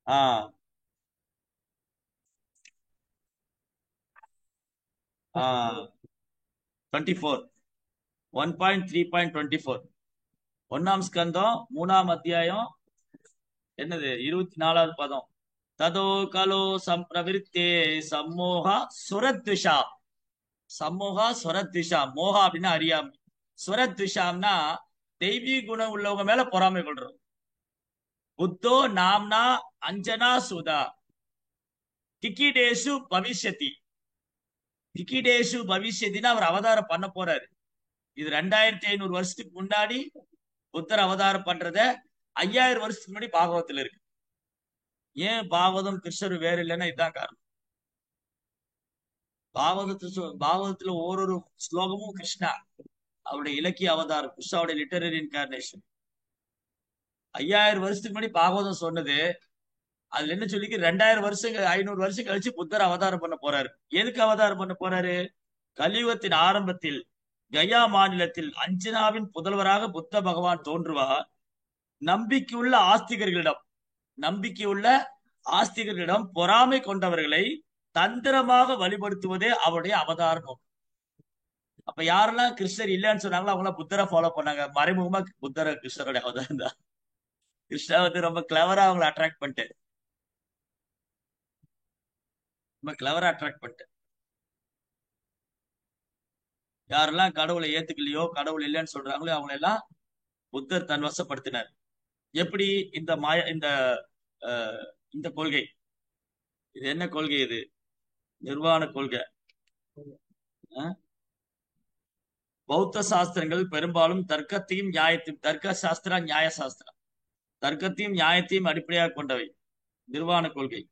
ஆஹ் ஆஹ் 24 1.3.24 ஒன்னாம் ஸ்கந்தம் 3ஆம் அத்தியாயம் என்னது 24வது பதம். ததோ கலோ சம்பிரவிருத்தே சம்மோகா சுரத்விஷா. சம்மோகா சுரத்விஷா. மோகா அப்படின்னா அறியாமை. சுரத்விஷாம்னா தெய்வீக குணம் உள்ளவங்க மேல பொறாமை கொள்றோம். புத்தோ நாம்னா அஞ்சனா சுதா கிக்கிடேஷு பவிஷ்யதி. கிக்கிடேஷு பவிஷ்யத்தின்னா அவர் அவதாரம் பண்ண போறாரு. இது 2500 வருஷத்துக்கு முன்னாடி புத்தர் அவதாரம் பண்றத 5000 வருஷத்துக்கு முன்னாடி பாகவத்துல இருக்கு. ஏன் பாகவதம் கிருஷ்ணர் வேற இல்லைன்னா இதுதான் காரணம். பாகவதத்துல ஒரு ஸ்லோகமும் கிருஷ்ணா அவருடைய இலக்கிய அவதாரம், கிருஷ்ணாவுடைய லிட்டரரி இன்கார்னேஷன். 5000 வருஷத்துக்கு முன்னாடி பாகவதம் சொன்னது. அதுல என்ன சொல்லிக்கு 2000 வருஷம் 500 வருஷம் கழிச்சு புத்தர் அவதாரம் பண்ண போறாரு. எதுக்கு அவதாரம் பண்ண போறாரு? கலியுகத்தின் ஆரம்பத்தில் கயா மாநிலத்தில் அஞ்சனாவின் புதல்வராக புத்த பகவான் தோன்றுவார். நம்பிக்கையுள்ள ஆஸ்திகர்களிடம் நம்பிக்கையுள்ள ஆஸ்திகர்களிடம் பொறாமை கொண்டவர்களை தந்திரமாக வழிபடுத்துவதே அவருடைய அவதார நோக்கம். அப்ப யாரெல்லாம் கிருஷ்ணர் இல்லைன்னு சொன்னாங்களோ அவங்களாம் புத்தரை ஃபாலோ பண்ணாங்க. மறைமுகமா புத்தர கிருஷ்ணருடைய அவதாரம் தான். கிருஷ்ணா வந்து ரொம்ப கிளவரா அவங்களை அட்ராக்ட் பண்ணிட்டு ரொம்ப கிளவரா அட்ராக்ட் பண்ணிட்டு யாரெல்லாம் கடவுளை ஏத்துக்கலையோ, கடவுள் இல்லைன்னு சொல்றாங்களோ அவங்களை எல்லாம் புத்தர் தன் வசப்படுத்தினார். எப்படி? இந்த இந்த அஹ், இந்த கொள்கை. இது என்ன கொள்கை? இது நிர்வாண கொள்கை. அஹ், பௌத்த சாஸ்திரங்கள் பெரும்பாலும் தர்க்கத்தையும் நியாயத்தையும், தர்க்க சாஸ்திரா நியாய சாஸ்திரம், தர்க்கத்தையும் நியாயத்தையும் அடிப்படையாக கொண்டவை. நிர்வாண கொள்கை.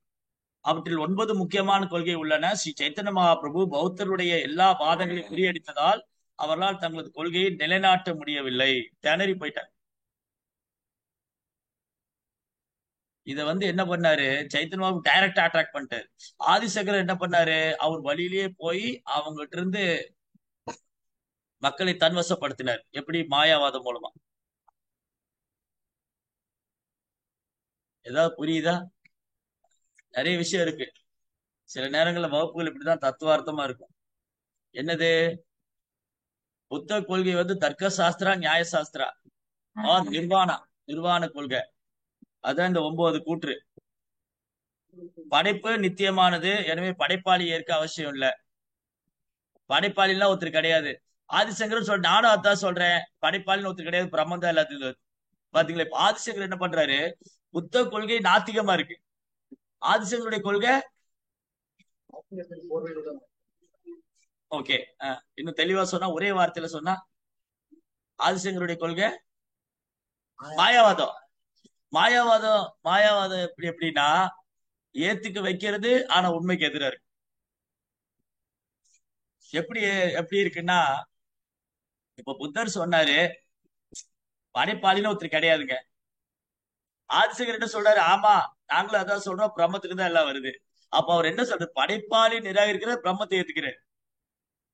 அவற்றில் 9 முக்கியமான கொள்கை உள்ளன. ஸ்ரீ சைத்தன்ய மகாபிரபு பௌத்தருடைய எல்லா வாதங்களையும் முறியடித்ததால் அவர்களால் தங்களது கொள்கையை நிலைநாட்ட முடியவில்லை. திணறி போயிட்டாங்க. இத வந்து என்ன பண்ணாரு? சைத்தன்ய பாபு டைரக்டா அட்ராக்ட் பண்ணிட்டாரு. ஆதிசங்கர் என்ன பண்ணாரு? அவர் வழியிலேயே போய் அவங்ககிட்ட இருந்து மக்களை தன்வசப்படுத்தினார். எப்படி? மாயாவாதம் மூலமா. ஏதாவது புரியுதா? நிறைய விஷயம் இருக்கு. சில நேரங்கள்ல வகுப்புகள் இப்படிதான் தத்துவார்த்தமா இருக்கும். என்னது? புத்த கொள்கை வந்து தர்க்க சாஸ்திரா நியாய சாஸ்திரா ஆர் நிர்வாணா, நிர்வாண கொள்கை. அதான் இந்த 9 கூற்று. படைப்பு நித்தியமானது, எனவே படைப்பாளி ஏற்க அவசியம் இல்ல. படைப்பாளிலாம் ஒருத்தர் கிடையாது. ஆதிசங்கர் நானும் அதான் சொல்றேன். படைப்பாளின்னு ஒருத்தர் கிடையாது, பிரம்மன் தான் எல்லாத்துக்கும். பாத்தீங்களா? இப்ப ஆதிசங்கர் என்ன பண்றாரு? புத்த கொள்கை நாத்திகமா இருக்கு. ஆதிசங்கருடைய கொள்கை ஓகே. இன்னும் தெளிவா சொன்னா, ஒரே வார்த்தையில சொன்னா, ஆதிசங்கருடைய கொள்கை மாயாவாதம். மாயாவாதம் எப்படின்னா ஏத்துக்க வைக்கிறது, ஆனா உண்மைக்கு எதிரா இருக்கு. எப்படி எப்படி இருக்குன்னா, இப்ப புத்தர் சொன்னாரு படைப்பாளின்னு ஒருத்தர் கிடையாதுங்க. ஆதிசங்கர் என்ன சொல்றாரு? ஆமா, நாங்களும் அதான் சொல்றோம், பிரம்மத்துக்கு தான் எல்லாம் வருது. அப்ப அவர் என்ன சொல்றாரு? படைப்பாளி நிராகரிக்கிற, பிரம்மத்தை ஏத்துக்கிறார்.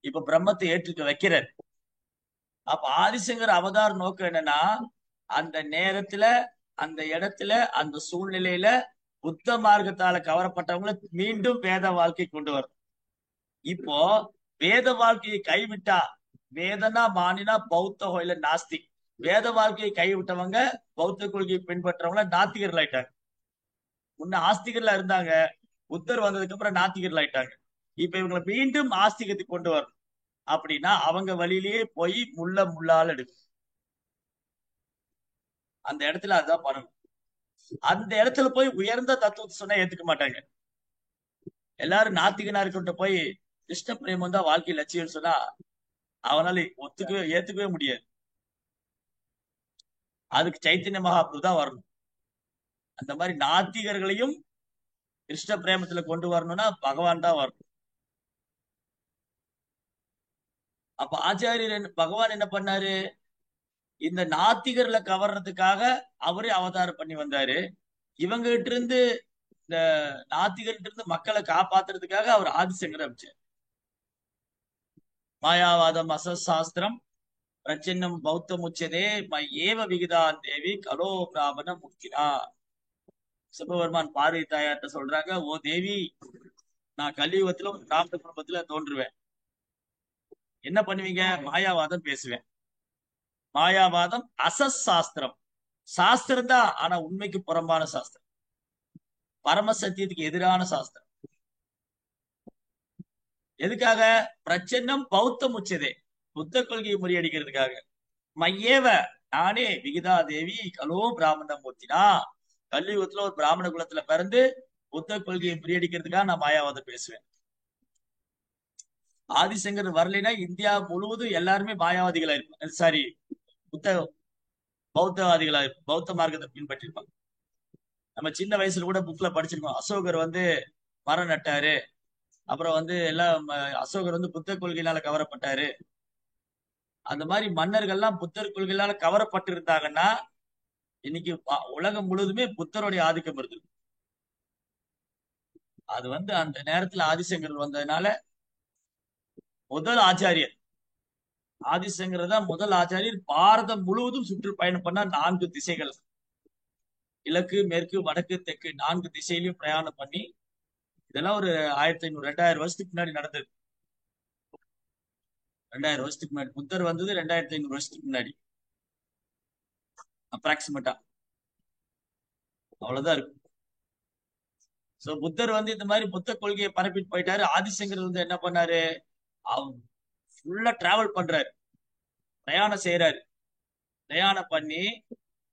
இப்ப பிரம்மத்தை ஏற்றுக்க வைக்கிறார். அப்ப ஆதிசங்கர் அவதார நோக்கம் என்னன்னா, அந்த நேரத்துல, அந்த இடத்துல, அந்த சூழ்நிலையில புத்த மார்க்கத்தால கவரப்பட்டவங்களை மீண்டும் வேத வாழ்க்கை கொண்டு வரும். இப்போ வேத வாழ்க்கையை கைவிட்டா, வேதனா மானினா பௌத்த கோயில நாஸ்திக். வேத வாழ்க்கையை கைவிட்டவங்க, பௌத்த கொள்கையை பின்பற்றவங்கள நாத்திகர்கள் ஆயிட்டாங்க. முன்ன ஆஸ்திகர்ல இருந்தாங்க, புத்தர் வந்ததுக்கு அப்புறம் நாத்திகர்கள் ஆயிட்டாங்க. இப்ப இவங்களை மீண்டும் ஆஸ்திகத்துக்கு கொண்டு வரணும். அப்படின்னா அவங்க வழியிலேயே போய் முள்ள முள்ளால் எடுக்கும். அந்த இடத்துல அதுதான் பண்ணணும். அந்த இடத்துல போய் உயர்ந்த தத்துவத்தை சொன்னா ஏத்துக்க மாட்டாங்க. எல்லாரும் நாத்திகனா இருக்கிட்ட போய் கிருஷ்ண பிரேமம் தான் வாழ்க்கை லட்சியம் சொன்னா அவனால ஏத்துக்கவே முடியாது. அதுக்கு சைத்தன்ய மகாபிரபு தான் வரணும். அந்த மாதிரி நாத்திகர்களையும் கிருஷ்ண பிரேமத்துல கொண்டு வரணும்னா பகவான் தான் வரணும். அப்ப ஆச்சாரியர் பகவான் என்ன பண்ணாரு? இந்த நாத்திகர்களை கவர்றதுக்காக அவரே அவதாரம் பண்ணி வந்தாரு. இவங்க கிட்ட இருந்து இந்த நாத்திகர்கிட்ட இருந்து மக்களை காப்பாத்துறதுக்காக அவர் ஆதிசங்கர் அமைச்சார். மாயாவாதம் அசசாஸ்திரம் பிரச்சன்னம் பௌத்த முச்சதே ஏவ விகிதான் தேவி கலோ பிராமண முக்கினா. சிவபெருமான் பார்வதி தாயார்ட்ட சொல்றாங்க, ஓ தேவி, நான் கலியுகத்துல ஒரு பிராமண குடும்பத்துல தோன்றுவேன். என்ன பண்ணுவீங்க? மாயாவாதம் பேசுவேன். மாயாவாதம் அசசாஸ்திரம், சாஸ்திரம் தான், ஆனா உண்மைக்கு புறம்பான சாஸ்திரம், பரம சத்தியத்துக்கு எதிரான சாஸ்திரம். எதுக்காக? பிரச்சன்னம் பௌத்த முச்சதே, புத்த கொள்கையை முறியடிக்கிறதுக்காக. மையேவ, நானே விகிதா தேவி கலோ பிராமண மூர்த்தினா, கலியுகத்துல ஒரு பிராமண குலத்துல பிறந்து புத்த கொள்கையை முறியடிக்கிறதுக்காக நான் மாயாவாதம் பேசுவேன். ஆதிசங்கர் வரலைன்னா இந்தியா முழுவதும் எல்லாருமே மாயாவாதிகளா இருப்பாங்க. சாரி, புத்த பௌத்தவாதிகளா இருப்பாங்க, பௌத்த மார்க்கத்தை பின்பற்றிருப்பாங்க. நம்ம சின்ன வயசுல கூட புக்ல படிச்சிருக்கோம், அசோகர் மரம் நட்டாரு, அப்புறம் எல்லாம் அசோகர் புத்த கொள்கையினால கவரப்பட்டாரு. அந்த மாதிரி மன்னர்கள்லாம் புத்தர் கொள்கையினால கவரப்பட்டு இருந்தாங்கன்னா இன்னைக்கு உலகம் முழுவதுமே புத்தருடைய ஆதிக்கம் இருந்தது. அது அந்த நேரத்துல ஆதிசங்கர் வந்ததுனால முதல் ஆச்சாரியர் ஆதிசங்கர் தான் முதல் ஆச்சாரியர். பாரதம் முழுவதும் சுற்றுப்பயணம் பண்ணா 4 திசைகள், கிழக்கு மேற்கு வடக்கு தெற்கு 4 திசையிலையும் பிரயாணம் பண்ணி, இதெல்லாம் ஒரு 1500 2000 வருஷத்துக்கு முன்னாடி நடந்தது. 2000 வருஷத்துக்கு முன்னாடி புத்தர் வந்தது, 2500 வருஷத்துக்கு முன்னாடி அப்ராக்சிமேட்டா அவ்வளவுதான் இருக்கும். சோ புத்தர் இந்த மாதிரி புத்த கொள்கையை பரப்பிட்டு போயிட்டாரு. ஆதிசங்கர் என்ன பண்ணாரு? ஃபுல்லா டிராவல் பண்றாரு, பிரயாணம் செய்யறாரு. பிரயாணம் பண்ணி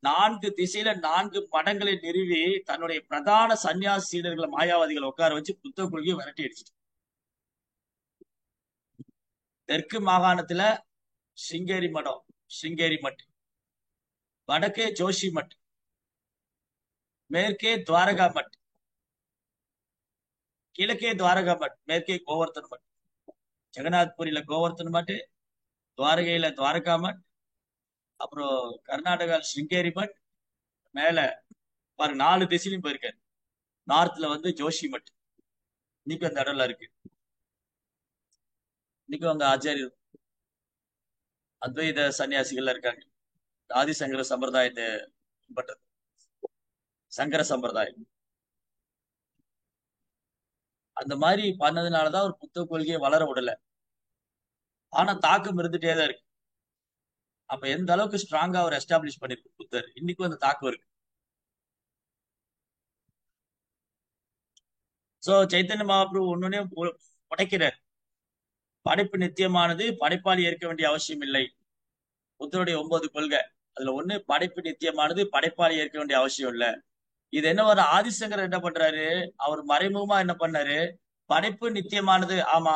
4 திசையில 4 மடங்களை நிறுவி தன்னுடைய பிரதான சன்னியாசி சீடர்களை மாயாவாதிகளை உட்கார வச்சு புத்த கொள்கையை விரட்டி அடிச்சிட்டு, தெற்கு மாகாணத்துல சிங்கேரி மடம், சிங்கேரி மட், வடக்கே ஜோஷி மட், மேற்கே துவாரகா மட், கிழக்கே துவாரகா மட், மேற்கே கோவர்த்தன் மட். ஜெகநாத்புரியில கோவர்த்தன் மட், துவாரகையில துவாரகா மட், அப்புறம் கர்நாடகா சிங்கேரி மட், மேல பாருங்க 4 திசையிலும் போயிருக்காரு. நார்த்ல ஜோஷி மட், இன்னைக்கு அந்த இடம்ல இருக்கு. இன்னைக்கும் அங்க ஆச்சாரியர் அத்வைத சன்னியாசிகள் இருக்காங்க. ஆதிசங்கர சம்பிரதாயத்தை பின்பற்றது, சங்கர சம்பிரதாயம். அந்த மாதிரி பண்ணதுனாலதான் ஒரு புத்த கொள்கையை வளர விடல. ஆனா தாக்கம் இருந்துட்டே தான் இருக்கு. அப்ப எந்த அளவுக்கு ஸ்ட்ராங்கா அவர் எஸ்டாப்ளிஷ் பண்ணிருக்கு புத்தர், இன்னைக்கும் அந்த தாக்கம் இருக்கு. சோ சைத்தன்ய மகாபிரபு ஒன்னொன்னே படைக்கிறார். படைப்பு நித்தியமானது, படைப்பாளி ஏற்க வேண்டிய அவசியம் இல்லை. புத்தருடைய 9 கொள்கை, அதுல ஒண்ணு படைப்பு நித்தியமானது, படைப்பாளி ஏற்க வேண்டிய அவசியம் இல்ல. இது என்ன வர ஆதிசங்கர் என்ன பண்றாரு? அவர் மறைமுகமா என்ன பண்ணாரு? படைப்பு நித்தியமானது, ஆமா,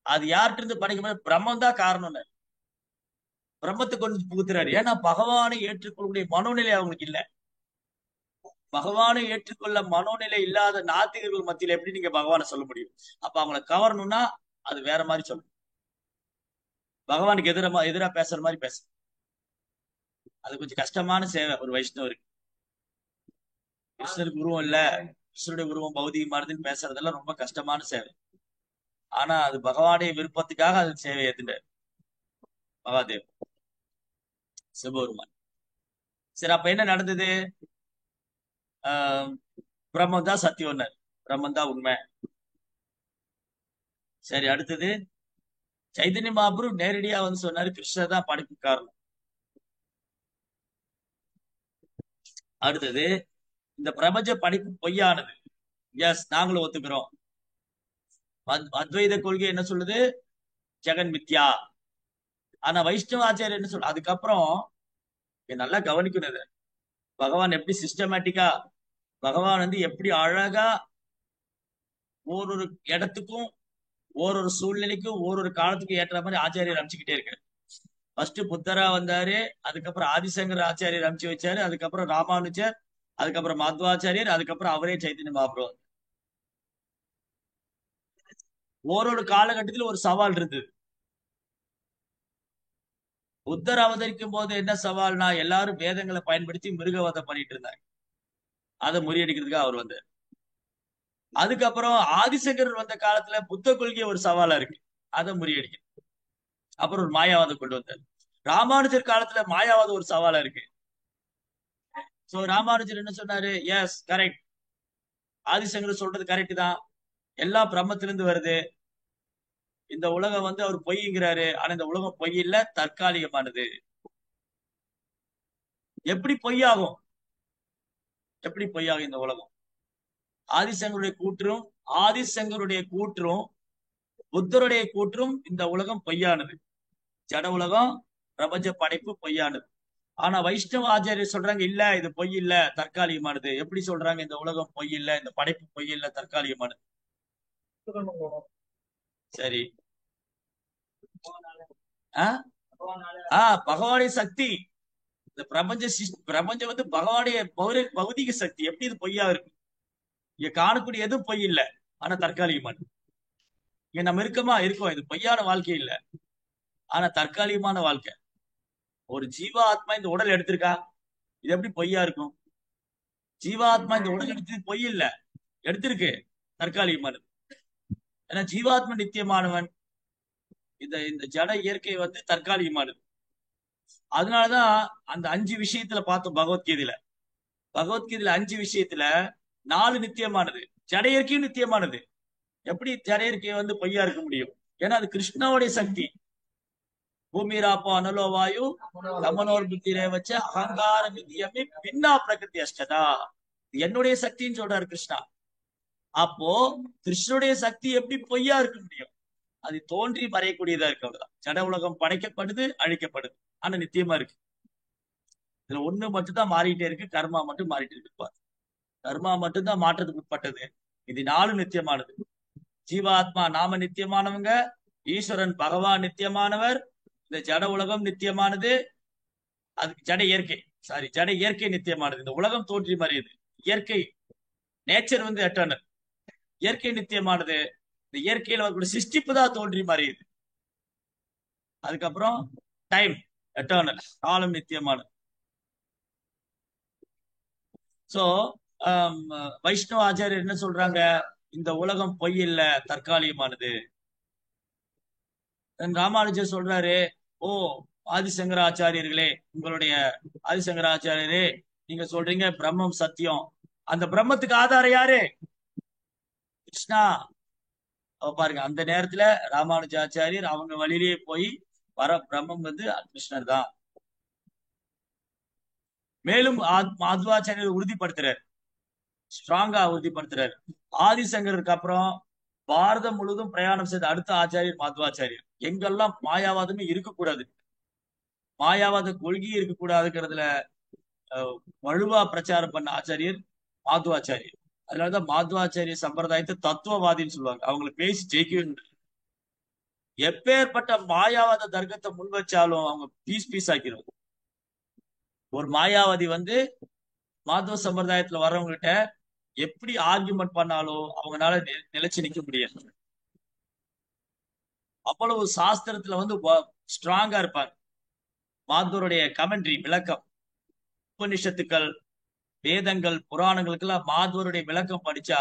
அது யார்கிட்ட இருந்து படைக்கும்? பிரம்மம் தான் காரணம். பிரம்மத்தை கொண்டு புகுத்துறாரு. ஏன்னா பகவானை ஏற்றுக்கொள்ளக்கூடிய மனோநிலை அவங்களுக்கு இல்ல. பகவானை ஏற்றுக்கொள்ள மனோநிலை இல்லாத நாத்திகர்கள் மத்தியில எப்படி நீங்க பகவானை சொல்ல முடியும்? அப்ப அவங்கள கவரணும்னா அது வேற மாதிரி சொல்லணும். பகவானுக்கு எதிரா பேசுற மாதிரி பேச, அது கொஞ்சம் கஷ்டமான சேவை ஒரு வைஷ்ணவருக்கு. கிருஷ்ணருக்கு உருவம் இல்ல, கிருஷ்ணருடைய உருவம் பௌதிகமானதுன்னு பேசுறதெல்லாம் ரொம்ப கஷ்டமான சேவை. ஆனா அது பகவானுடைய விருப்பத்துக்காக அது சேவை ஏத்துட்டார் மகாதேவ் சிவபெருமான். சரி, அப்ப என்ன நடந்தது? ஆஹ் பிரம்மன் தான் சத்தியம், பிரம்மன் தான் உண்மை. சரி, அடுத்தது சைதன்ய மகாபிரபு நேரடியா சொன்னாரு கிருஷ்ணர் தான் படைப்பு காரணம். அடுத்தது இந்த பிரபஞ்ச படைப்பு பொய்யானது. எஸ், நாங்களும் ஒத்துக்கிறோம். அத்வைத கொள்கை என்ன சொல்லுது? ஜெகன் மித்யா. ஆனா வைஷ்ணவ ஆச்சாரியர் என்ன சொல்ற, அதுக்கப்புறம் இங்க நல்லா கவனிக்கணும் இதை. பகவான் எப்படி சிஸ்டமேட்டிக்கா, பகவான் வந்து எப்படி அழகா ஒரு இடத்துக்கும் ஒரு சூழ்நிலைக்கும் ஒரு காலத்துக்கும் ஏற்ற மாதிரி ஆச்சாரியர் அமைச்சுக்கிட்டே இருக்காரு. ஃபர்ஸ்ட் புத்தரா வந்தாரு, அதுக்கப்புறம் ஆதிசங்கர் ஆச்சாரியர் அமைச்சு வச்சாரு, அதுக்கப்புறம் ராமானுஜர், அதுக்கப்புறம் மாத்வாச்சாரியர், அதுக்கப்புறம் அவரே சைத்தன்ய மகாபிரபு. ஒரு காலகட்டத்தில் ஒரு சவால் இருந்தது. புத்தர் அவதரிக்கும் போது என்ன சவால்னா, எல்லாரும் வேதங்களை பயன்படுத்தி மிருகவதை பண்ணிட்டு இருந்தாங்க. அதை முறியடிக்கிறதுக்காக அவர் வந்தார். அதுக்கப்புறம் ஆதிசங்கர் வந்த காலத்துல புத்த கொள்கை ஒரு சவாலா இருக்கு, அதை முறியடிக்க அப்புறம் ஒரு மாயாவாதம் கொண்டு வந்தார். ராமானுஜர் காலத்துல மாயாவாதம் ஒரு சவாலா இருக்கு. சோ ராமானுஜர் என்ன சொன்னாரு, எஸ் கரெக்ட், ஆதிசங்கர் சொல்றது கரெக்ட் தான், எல்லாம் பிரம்மத்திலிருந்து வருது, இந்த உலகம் வந்து அவர் பொய்ங்கிறாரு, ஆனா இந்த உலகம் பொய் இல்ல, தற்காலிகமானது. எப்படி பொய்யாகும், எப்படி பொய்யாகும் இந்த உலகம்? ஆதிசங்கருடைய கூற்றும் ஆதிசங்கருடைய கூற்றும் புத்தருடைய கூற்றும் இந்த உலகம் பொய்யானது, ஜட உலகம், பிரபஞ்ச படைப்பு பொய்யானது. ஆனா வைஷ்ணவ ஆச்சாரியர் சொல்றாங்க இல்ல, இது பொய் இல்ல, தற்காலிகமானது. எப்படி சொல்றாங்க, இந்த உலகம் பொய் இல்ல, இந்த படைப்பு பொய் இல்ல, தற்காலிகமானது. சரி. ஆஹ் பகவானுடைய சக்தி, இந்த பிரபஞ்சம் வந்து பகவானுடைய பௌதிக சக்தி, எப்படி இது பொய்யா இருக்கு? இங்க காணக்கூடிய எதுவும் பொய் இல்ல, ஆனா தற்காலிகமானது. இங்க நம்ம இருக்கோம், இது பொய்யான வாழ்க்கை இல்ல, ஆனா தற்காலிகமான வாழ்க்கை. ஒரு ஜீவாத்மா இந்த உடல் எடுத்திருக்கா, இது எப்படி பொய்யா இருக்கும்? ஜீவாத்மா இந்த உடல் எடுத்து பொய் இல்ல, எடுத்திருக்கு, தற்காலிகமானது. ஏன்னா ஜீவாத்மா நித்தியமானவன், இந்த இந்த ஜட இயற்கை வந்து தற்காலிகமானது. அதனாலதான் அந்த 5 விஷயத்துல பார்த்தோம் பகவத்கீதையில. பகவத்கீதையில 5 விஷயத்துல 4 நித்தியமானது, ஜட இயற்கையும் நித்தியமானது. எப்படி ஜட இயற்கை வந்து பொய்யா இருக்க முடியும்? ஏன்னா அது கிருஷ்ணாவுடைய சக்தி. பூமிராப்போ அனலோ வாயு தமனோர் புத்திரே வச்ச அகங்கார வித்தியமே பின்னா பிரகிருதி அஷ்டதா, என்னுடைய சக்தின்னு சொல்றாரு கிருஷ்ணா. அப்போ கிருஷ்ணனுடைய சக்தி எப்படி பொய்யா இருக்க முடியும்? அது தோன்றி மறையக்கூடியதா இருக்கு, அவ்வளவுதான். ஜட உலகம் படைக்கப்படுது, அழிக்கப்படுது, ஆனா நித்தியமா இருக்கு. இதுல ஒண்ணு மட்டும் தான் மாறிட்டே இருக்கு, கர்மா மட்டும் மாறிட்டு இருக்கு. கர்மா மட்டும்தான் மாற்றத்துக்கு உட்பட்டது, இது 4 நித்தியமானது. ஜீவாத்மா நாம நித்தியமானவங்க, ஈஸ்வரன் பகவான் நித்தியமானவர், இந்த ஜட உலகம் நித்தியமானது, அதுக்கு ஜட இயற்கை, சாரி ஜட இயற்கை நித்தியமானது. இந்த உலகம் தோன்றி மறையுது, இயற்கை நேச்சர் வந்து எட்டர்னல், இயற்கை நித்தியமானது. இந்த இயற்கையில வரக்கூடிய சிருஷ்டிப்பு தான் தோன்றி மறையுது. அதுக்கப்புறம் டைம் எட்டர்னல், காலம் நித்தியமானது. சோ வைஷ்ணவ ஆச்சாரியர் என்ன சொல்றாங்க, இந்த உலகம் பொய் இல்ல, தற்காலிகமானது. ராமானுஜர் சொல்றாரு, ஓ ஆதிசங்கராச்சாரியர்களே, உங்களுடைய ஆதிசங்கராச்சாரியரே, நீங்க சொல்றீங்க பிரம்மம் சத்தியம், அந்த பிரம்மத்துக்கு ஆதாரம் யாரு? கிருஷ்ணா. பாருங்க, அந்த நேரத்துல ராமானுஜாச்சாரியர் அவங்க வழியிலேயே போய் வர பிரம்மம் வந்து கிருஷ்ணர் தான். மேலும் மாத்வாச்சாரியர் உறுதிப்படுத்துறாரு, ஸ்ட்ராங்கா உறுதிப்படுத்துறாரு. ஆதிசங்கருக்கு அப்புறம் பாரதம் முழுவதும் பிரயாணம் செய்த அடுத்த ஆச்சாரியர் மாத்வாச்சாரியர். எங்கெல்லாம் மாயாவாதமே இருக்கக்கூடாது, மாயாவாத கொள்கையே இருக்கக்கூடாதுங்கிறதுல வலுவா பிரச்சாரம் பண்ண ஆச்சாரியர் மாத்வாச்சாரியர். அதனாலதான் மாத்வாச்சாரிய சம்பிரதாயத்தை தத்துவவாதின்னு சொல்லுவாங்க. அவங்களை பேசி ஜெயிக்கவே முடியாது. எப்பேற்பட்ட மாயாவாத தர்க்கத்தை முன் வச்சாலும் அவங்க பீஸ் பீஸ் ஆக்கிடுவாங்க. ஒரு மாயாவாதி வந்து மாதவ சம்பிரதாயத்துல வர்றவங்ககிட்ட எப்படி ஆர்குமெண்ட் பண்ணாலும் அவங்களால நிலைச்சு நிக்க முடியாது. அவ்வளவு சாஸ்திரத்துல வந்து ஸ்ட்ராங்கா இருப்பார். மாதவருடைய கமெண்ட்ரி, விளக்கம், உபநிஷத்துக்கள், வேதங்கள், புராணங்களுக்கெல்லாம் மாதவருடைய விளக்கம் படிச்சா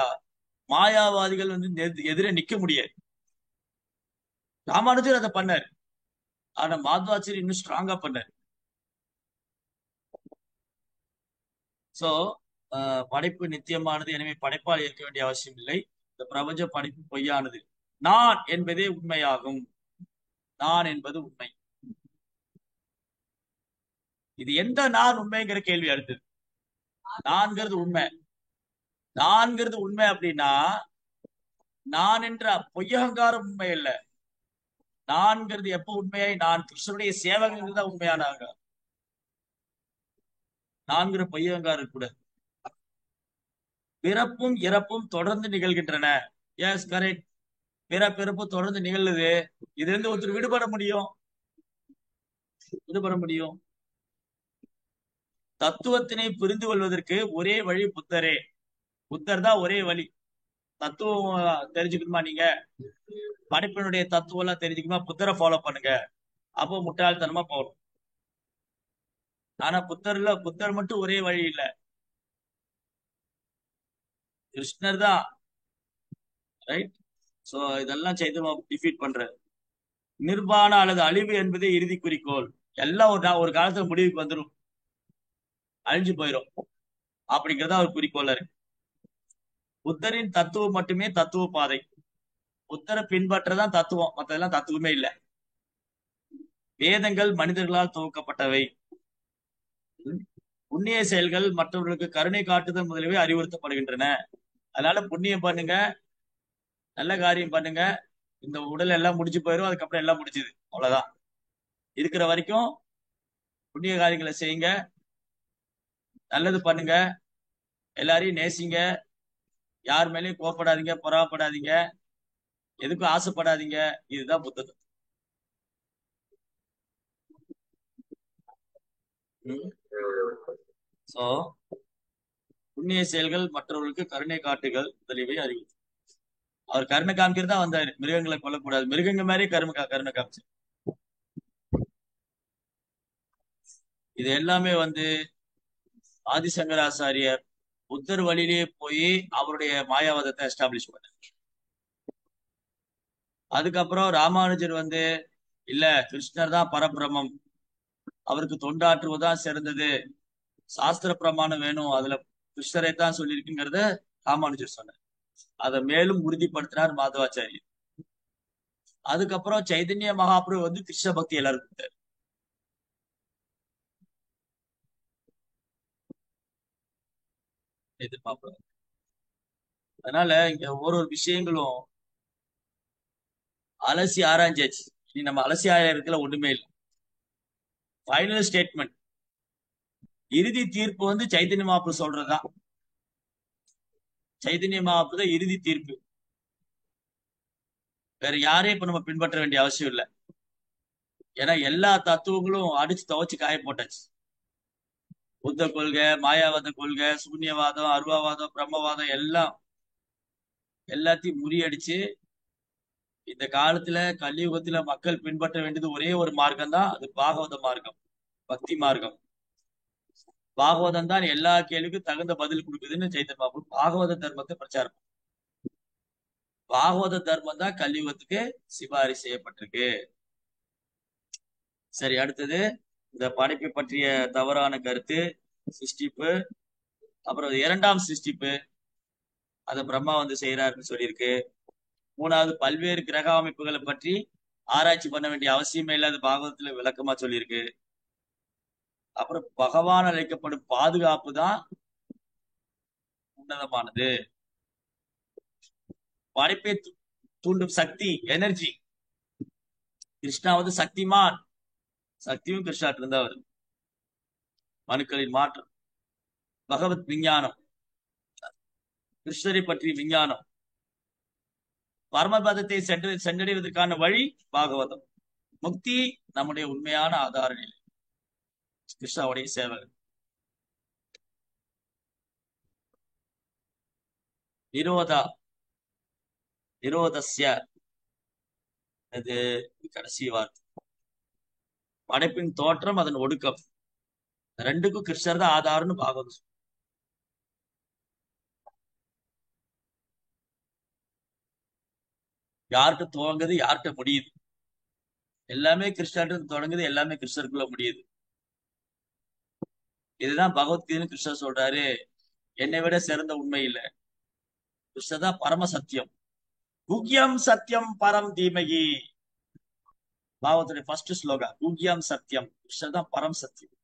மாயாவாதிகள் வந்து எதிரே நிக்க முடியாது. ராமானுஜர் அதை பண்ணார், ஆனா மாத்வாச்சாரியர் இன்னும் ஸ்ட்ராங்கா பண்ணார். சோ படைப்பு நித்தியமானது, எனவே படைப்பால் இருக்க வேண்டிய அவசியம் இல்லை. இந்த பிரபஞ்ச படைப்பு பொய்யானது, நான் என்பதே உண்மையாகும், நான் என்பது உண்மை. இது எந்த நான் உண்மைங்கிற கேள்வி அடுத்தது. நான்கிறது உண்மை, நான்கிறது உண்மை அப்படின்னா நான் என்ற பொய்யகங்காரம் உண்மை இல்ல, நான்கிறது எப்ப உண்மையாய், நான் கிருஷ்ணனுடைய சேவகங்கிறது தான் உண்மையானாங்க. நான்கிற பொய்யங்காரு கூட. பிறப்பும் இறப்பும் தொடர்ந்து நிகழ்கின்றன. Yes, correct. பிறப்பு தொடர்ந்து நிகழுது. இதுல இருந்து ஒருத்தர் விடுபட முடியும், விடுபட முடியும். தத்துவத்தினை புரிந்து கொள்வதற்கு ஒரே வழி புத்தரே. புத்தர் தான் ஒரே வழி. தத்துவம் தெரிஞ்சுக்கணுமா, நீங்க படைப்பினுடைய தத்துவம் எல்லாம் தெரிஞ்சுக்கணுமா, புத்தரை ஃபாலோ பண்ணுங்க. அப்போ முட்டாள்தனமா போகணும். ஆனா புத்தர் மட்டும் ஒரே வழி இல்ல, கிருஷ்ணர் தான். ரைட். சோ இதெல்லாம் சைத்தன்யா டிஃபீட் பண்ற. நிர்வாண அல்லது அழிவு என்பதே இறுதி குறிக்கோள். எல்லாம் ஒரு காலத்துல முடிவுக்கு வந்துடும், அழிஞ்சு போயிடும் அப்படிங்கறத அவர் குறிக்கோள் இருக்கு. புத்தரின் தத்துவம் மட்டுமே தத்துவ பாதை. புத்தரை பின்பற்றதான் தத்துவம், மத்ததெல்லாம் தத்துவமே இல்ல. வேதங்கள் மனிதர்களால் துவக்கப்பட்டவை. புண்ணிய செயல்கள் மற்றவர்களுக்கு கருணை காட்டுதல் முதலியவை அறிவுறுத்தப்படுகின்றன. அதனால புண்ணியம் பண்ணுங்க, நல்ல காரியம் பண்ணுங்க. இந்த உடல் எல்லாம் முடிஞ்சு போயிடும், அதுக்கப்புறம் எல்லாம் முடிஞ்சுது, அவ்வளவுதான். இருக்கிற வரைக்கும் புண்ணிய காரியங்களை செய்யுங்க, நல்லது பண்ணுங்க, எல்லாரையும் நேசிங்க, யார் மேலேயும் கோவப்படாதீங்க, பொறாப்படாதீங்க, எதுக்கும் ஆசைப்படாதீங்க. இதுதான் புத்தகம். சோ புண்ணிய செயல்கள் மற்றவர்களுக்கு கருணை காட்டுகள் முதலியவை அறிவு. அவர் கருணை காமிக்கிறதா வந்தாரு, மிருகங்களை கொல்லக்கூடாது, மிருகங்க மாதிரி கருணை காமிச்சு. இது எல்லாமே ஆதிசங்கராச்சாரியர் புத்தர் வழியிலேயே போய் அவருடைய மாயாவாதத்தை எஸ்டாப்ளிஷ் பண்ணார். அதுக்கப்புறம் ராமானுஜர் இல்ல, கிருஷ்ணர் தான் பரபிரமம், அவருக்கு தொண்டாற்றுவதுதான் சிறந்தது, சாஸ்திர பிரமாணம் வேணும், அதுல கிருஷ்ணரை தான் சொல்லியிருக்குங்கிறத ராமானுஜர் சொன்னார். அதை மேலும் உறுதிப்படுத்தினார் மாதவாச்சாரியர். அதுக்கப்புறம் சைதன்ய மகாபிரபு கிருஷ்ண பக்தி எல்லாருக்கும் கொடுத்தாரு. எதிர்பார்ப்பு. அதனால இங்க ஒரு விஷயங்களும் அலசி ஆராய்ச்சாச்சு. இனி நம்ம அலசி ஆராயறதுல ஒண்ணுமே இல்லை. ஃபைனல் ஸ்டேட்மெண்ட், இறுதி தீர்ப்பு சைதன்ய மகாபிரபு சொல்றதுதான். சைதன்ய மகாபிரபு தான் இறுதி தீர்ப்பு. வேற யாரையும் இப்ப நம்ம பின்பற்ற வேண்டிய அவசியம் இல்லை. ஏன்னா எல்லா தத்துவங்களும் அடிச்சு துவைச்சு காய போட்டாச்சு. புத்த கொள்கை, மாயாவாத கொள்கை, சூன்யவாதம், அருவாவாதம், பிரம்மவாதம் எல்லாம் எல்லாத்தையும் முறியடிச்சு இந்த காலத்துல கலியுகத்துல மக்கள் பின்பற்ற வேண்டியது ஒரே ஒரு மார்க்கம் தான், அது பாகவத மார்க்கம், பக்தி மார்க்கம். பாகவதம் தான் எல்லா கேள்விக்கும் தகுந்த பதில் கொடுக்குதுன்னு சைத்தன்ய மகாபிரபு பாகவத தர்மத்தை பிரச்சாரம். பாகவத தர்மம் தான் கலியுகத்துக்கு சிபாரி செய்யப்பட்டிருக்கு. சரி, அடுத்தது இந்த படைப்பை பற்றிய தவறான கருத்து, சிருஷ்டிப்பு, அப்புறம் இரண்டாம் சிருஷ்டிப்பு அதை பிரம்மா செய்யறாருன்னு சொல்லியிருக்கு. மூணாவது, பல்வேறு கிரக அமைப்புகளை பற்றி ஆராய்ச்சி பண்ண வேண்டிய அவசியமே இல்லாத பாகவதத்துல விளக்கமா சொல்லியிருக்கு. அப்புறம் பகவான் அழைக்கப்படும் பாதுகாப்பு தான் உன்னதமானது. படைப்பை தூண்டும் சக்தி, எனர்ஜி, கிருஷ்ணா சக்திமான், சக்தியும் கிருஷ்ணாட்டு இருந்தா வருது. மனுக்களின் மாற்றம், பகவத் விஞ்ஞானம், கிருஷ்ணரை பற்றிய விஞ்ஞானம், பரமபதத்தை சென்றடைவதற்கான வழி பாகவதம், முக்தி நம்முடைய உண்மையான ஆதார நிலை, கிருஷ்ணாவுடைய சேவகன். நிரோதஸ்ய, அது கடைசி வார்த்தை. படைப்பின் தோற்றம், அதன் ஒடுக்கம், ரெண்டுக்கும் கிருஷ்ணர் தான் ஆதாரம்னு பாகவதம். யார்கிட்ட துவங்குது, யார்கிட்ட முடியுது? எல்லாமே கிருஷ்ணர்கிட்ட தொடங்குது, எல்லாமே கிருஷ்ணருக்குள்ள முடியுது. இதுதான் பகவத்கீதைன்னு கிருஷ்ணர் சொல்றாரு, என்னை விட சிறந்த உண்மை இல்லை, கிருஷ்ணர் தான் பரம சத்தியம். குக்யம் சத்தியம் பரம் தீமகி, பாகவத்துடைய ஃபர்ஸ்ட் ஸ்லோகா குக்யம் சத்தியம். கிருஷ்ணர் தான் பரம் சத்தியம்,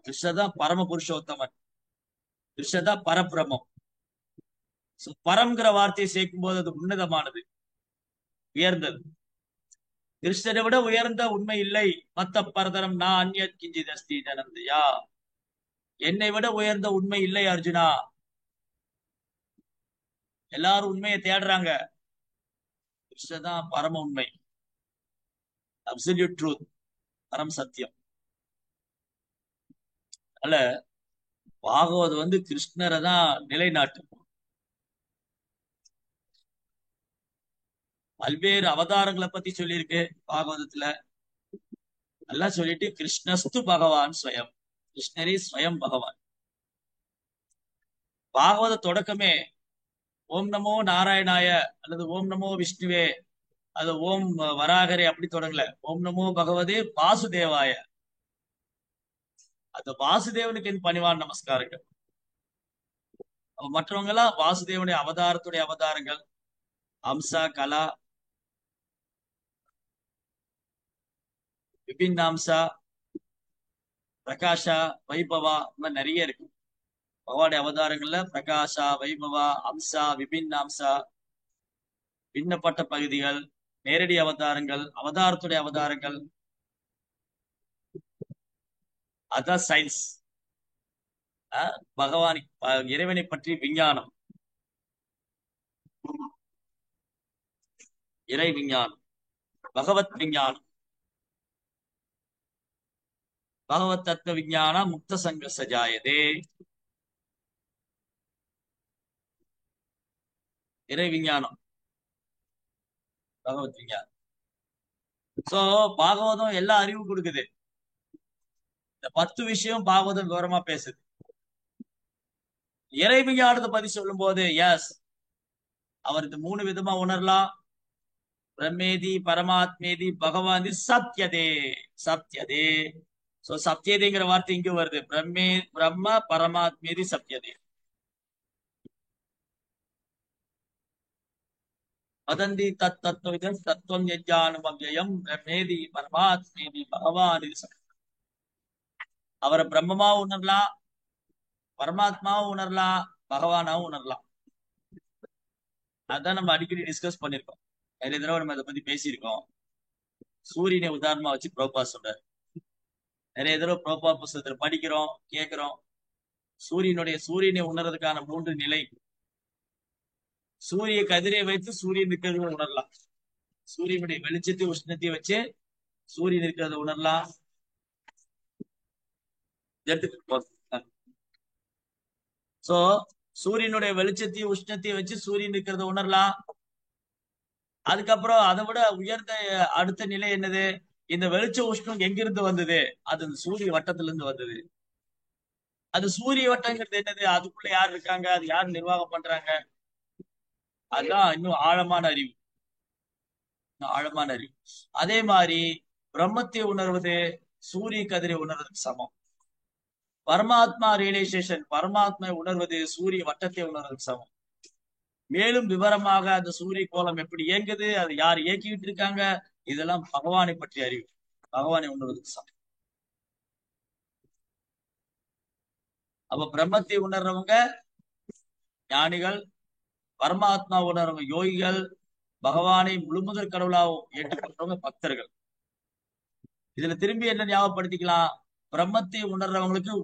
கிருஷ்ணர் தான் பரம புருஷோத்தமன், கிருஷ்ணர் தான் பரபிரமம். பரம்ங்கிற வார்த்தையை சேர்க்கும் போது அது உன்னதமானது. உயர்ந்தது. கிருஷ்ணரை விட உயர்ந்த உண்மை இல்லை. மத்த பரதரம் நான் அந்நியத் கிஞ்சித் அஸ்தி தனந்தயா. என்னை விட உயர்ந்த உண்மை இல்லை அர்ஜுனா. எல்லாரும் உண்மையை தேடுறாங்க. கிருஷ்ணர் தான் பரம உண்மை, அப்சல்யூட் ட்ரூத், பரம் சத்தியம். அதனால பாகவதம் கிருஷ்ணரை தான் நிலைநாட்டும். பல்வேறு அவதாரங்களை பத்தி சொல்லியிருக்கு பாகவதத்துல. எல்லாம் சொல்லிட்டு கிருஷ்ணஸ்து பகவான் ஸ்வயம், கிருஷ்ணரே ஸ்வயம் பகவான். பாகவத தொடக்கமே ஓம் நமோ நாராயணாய அல்லது ஓம் நமோ விஷ்ணுவே, அது ஓம் வராகரே அப்படி தொடங்கல. ஓம் நமோ பகவதே வாசுதேவாய. அந்த வாசுதேவனுக்கு என் பணிவான நமஸ்காரங்கள். மற்றவங்க எல்லாம் வாசுதேவனுடைய அவதாரத்துடைய அவதாரங்கள். அம்சா, கலா, விபின்னாம்சா, பிரகாஷா, வைபவா, இந்த மாதிரி நிறைய இருக்கு. பகவானுடைய அவதாரங்கள்ல பிரகாஷா, வைபவா, அம்சா, விபின்னாம்சா, பின்னப்பட்ட பகுதிகள், நேரடி அவதாரங்கள், அவதாரத்துடைய அவதாரங்கள். அதான் சயின்ஸ். பகவான் இறைவனை பற்றி விஞ்ஞானம், இறை விஞ்ஞானம், பகவத் விஞ்ஞானம். பகவத் தத்துவ விஞ்ஞான முக்த சங்கர்ஷ ஜாயதே. இறை விஞ்ஞானம், பகவத் விஞ்ஞானம். சோ பாகவதம் எல்லா அறிவும் கொடுக்குது. இந்த 10 விஷயம் பாகவதம் விவரமா பேசுது. இறை விஞ்ஞானத்தை பத்தி சொல்லும் போது எஸ், அவர் இந்த 3 விதமா உணரலாம். பிரம்மேதி, பரமாத்மேதி, பகவான் சத்யதே. சத்யதே. சோ சத்யதேங்கிற வார்த்தை இங்க வருது. பிரம்ம பரமாத்மேதி சத்யதே. வதந்தி தத் தத்துவம் தத்துவம் யஜ்ஞானமவ்யயம் பிரம்மேதி பரமாத்மேதி பகவான். அவரை பிரம்மமா உணரலாம், பரமாத்மாவும் உணரலாம், பகவானாவும் உணரலாம். அதான் நம்ம அடிக்கடி டிஸ்கஸ் பண்ணிருக்கோம். நிறைய தடவை நம்ம அதை பத்தி பேசியிருக்கோம். சூரியனை உதாரணமா வச்சு பிரபா சொல்றாரு. நிறைய தடவை பிரபா புஸ்தகத்துல படிக்கிறோம், கேட்கிறோம். சூரியனை உணர்றதுக்கான 3 நிலை. சூரிய கதிரை வைத்து சூரியன் இருக்கிறத உணரலாம். சூரியனுடைய வெளிச்சத்தை உஷ்ணத்தையும் வச்சு சூரியன் இருக்கிறத உணரலாம். சோ சூரியனுடைய வெளிச்சத்தையும் உஷ்ணத்தையும் வச்சு சூரியன் இருக்கிறத உணரலாம். அதுக்கப்புறம் அதை விட உயர்ந்த அடுத்த நிலை என்னது? இந்த வெளிச்ச உஷ்ணம் எங்கிருந்து வந்தது? அது சூரிய வட்டத்துல இருந்து வந்தது. அது சூரிய வட்டங்கிறது என்னது? அதுக்குள்ள யார் இருக்காங்க? அது யார் நிர்வாகம் பண்றாங்க? அதுதான் இன்னும் ஆழமான அறிவு. ஆழமான அறிவு. அதே மாதிரி பிரம்மத்தை உணர்வது சூரிய கதிரை உணர்வதற்கு சமம். பரமாத்மா ரியலைசேஷன், பரமாத்மா உணர்வது சூரிய வட்டத்தை உணர்வதற்கு சமம். மேலும் விவரமாக அந்த சூரிய கோலம் எப்படி இயங்குது, அது யார் இயக்கிட்டு இருக்காங்க, இதெல்லாம் பகவானை பற்றி அறிவு. பகவானை உணர்வதற்கு சமம். அப்ப பிரம்மத்தை உணர்றவங்க ஞானிகள், பரமாத்மா உணர்றவங்க யோகிகள், பகவானை முழுமுதற் கடவுளா ஏற்றுக்கொண்டவங்க பக்தர்கள். இதுல திரும்பி என்ன ஞாபகப்படுத்திக்கலாம்? பிரம்மத்தை உணர்றவங்களுக்கு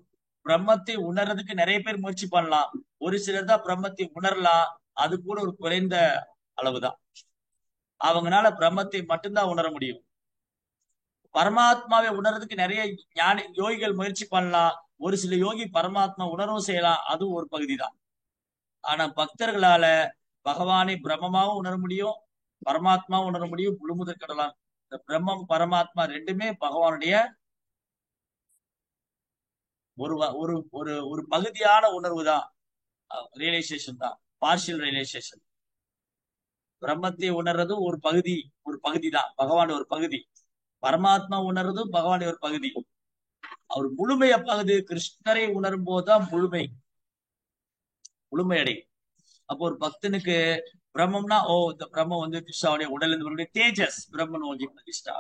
பிரம்மத்தை உணர்றதுக்கு நிறைய பேர் முயற்சி பண்ணலாம். ஒரு சிலர் தான் பிரம்மத்தை உணரலாம். அது கூட ஒரு குறைந்த அளவுதான். அவங்களால பிரம்மத்தை மட்டும்தான் உணர முடியும். பரமாத்மாவை உணர்றதுக்கு நிறைய ஞானி யோகிகள் முயற்சி பண்ணலாம். ஒரு சில யோகி பரமாத்மா உணர்வும் செய்யலாம். அதுவும் ஒரு பகுதி தான். ஆனா பக்தர்களால பகவானை பிரம்மமாவும் உணர முடியும், பரமாத்மாவும் உணர முடியும், முழுமுதற் கடலாம். இந்த பிரம்மம் பரமாத்மா ரெண்டுமே பகவானுடைய ஒரு ஒரு ஒரு ஒரு பகுதியான உணர்வு தான். ரியலைசேஷன் தான், பார்ஷியல் ரியலைசேஷன். பிரம்மத்தை உணர்றது ஒரு பகுதி தான், பகவான் ஒரு பகுதி. பரமாத்மா உணர்றதும் பகவான் ஒரு பகுதி. அவர் முழுமைய பகுதி கிருஷ்ணரை உணரும் போதுதான் முழுமை அடையும். அப்போ ஒரு பக்தனுக்கு பிரம்மம்னா, இந்த பிரம்மம் கிருஷ்ணாவுடைய உடல் இருந்து தேஜஸ் பிரம்மன் நோக்கி பிரதிஷ்டா.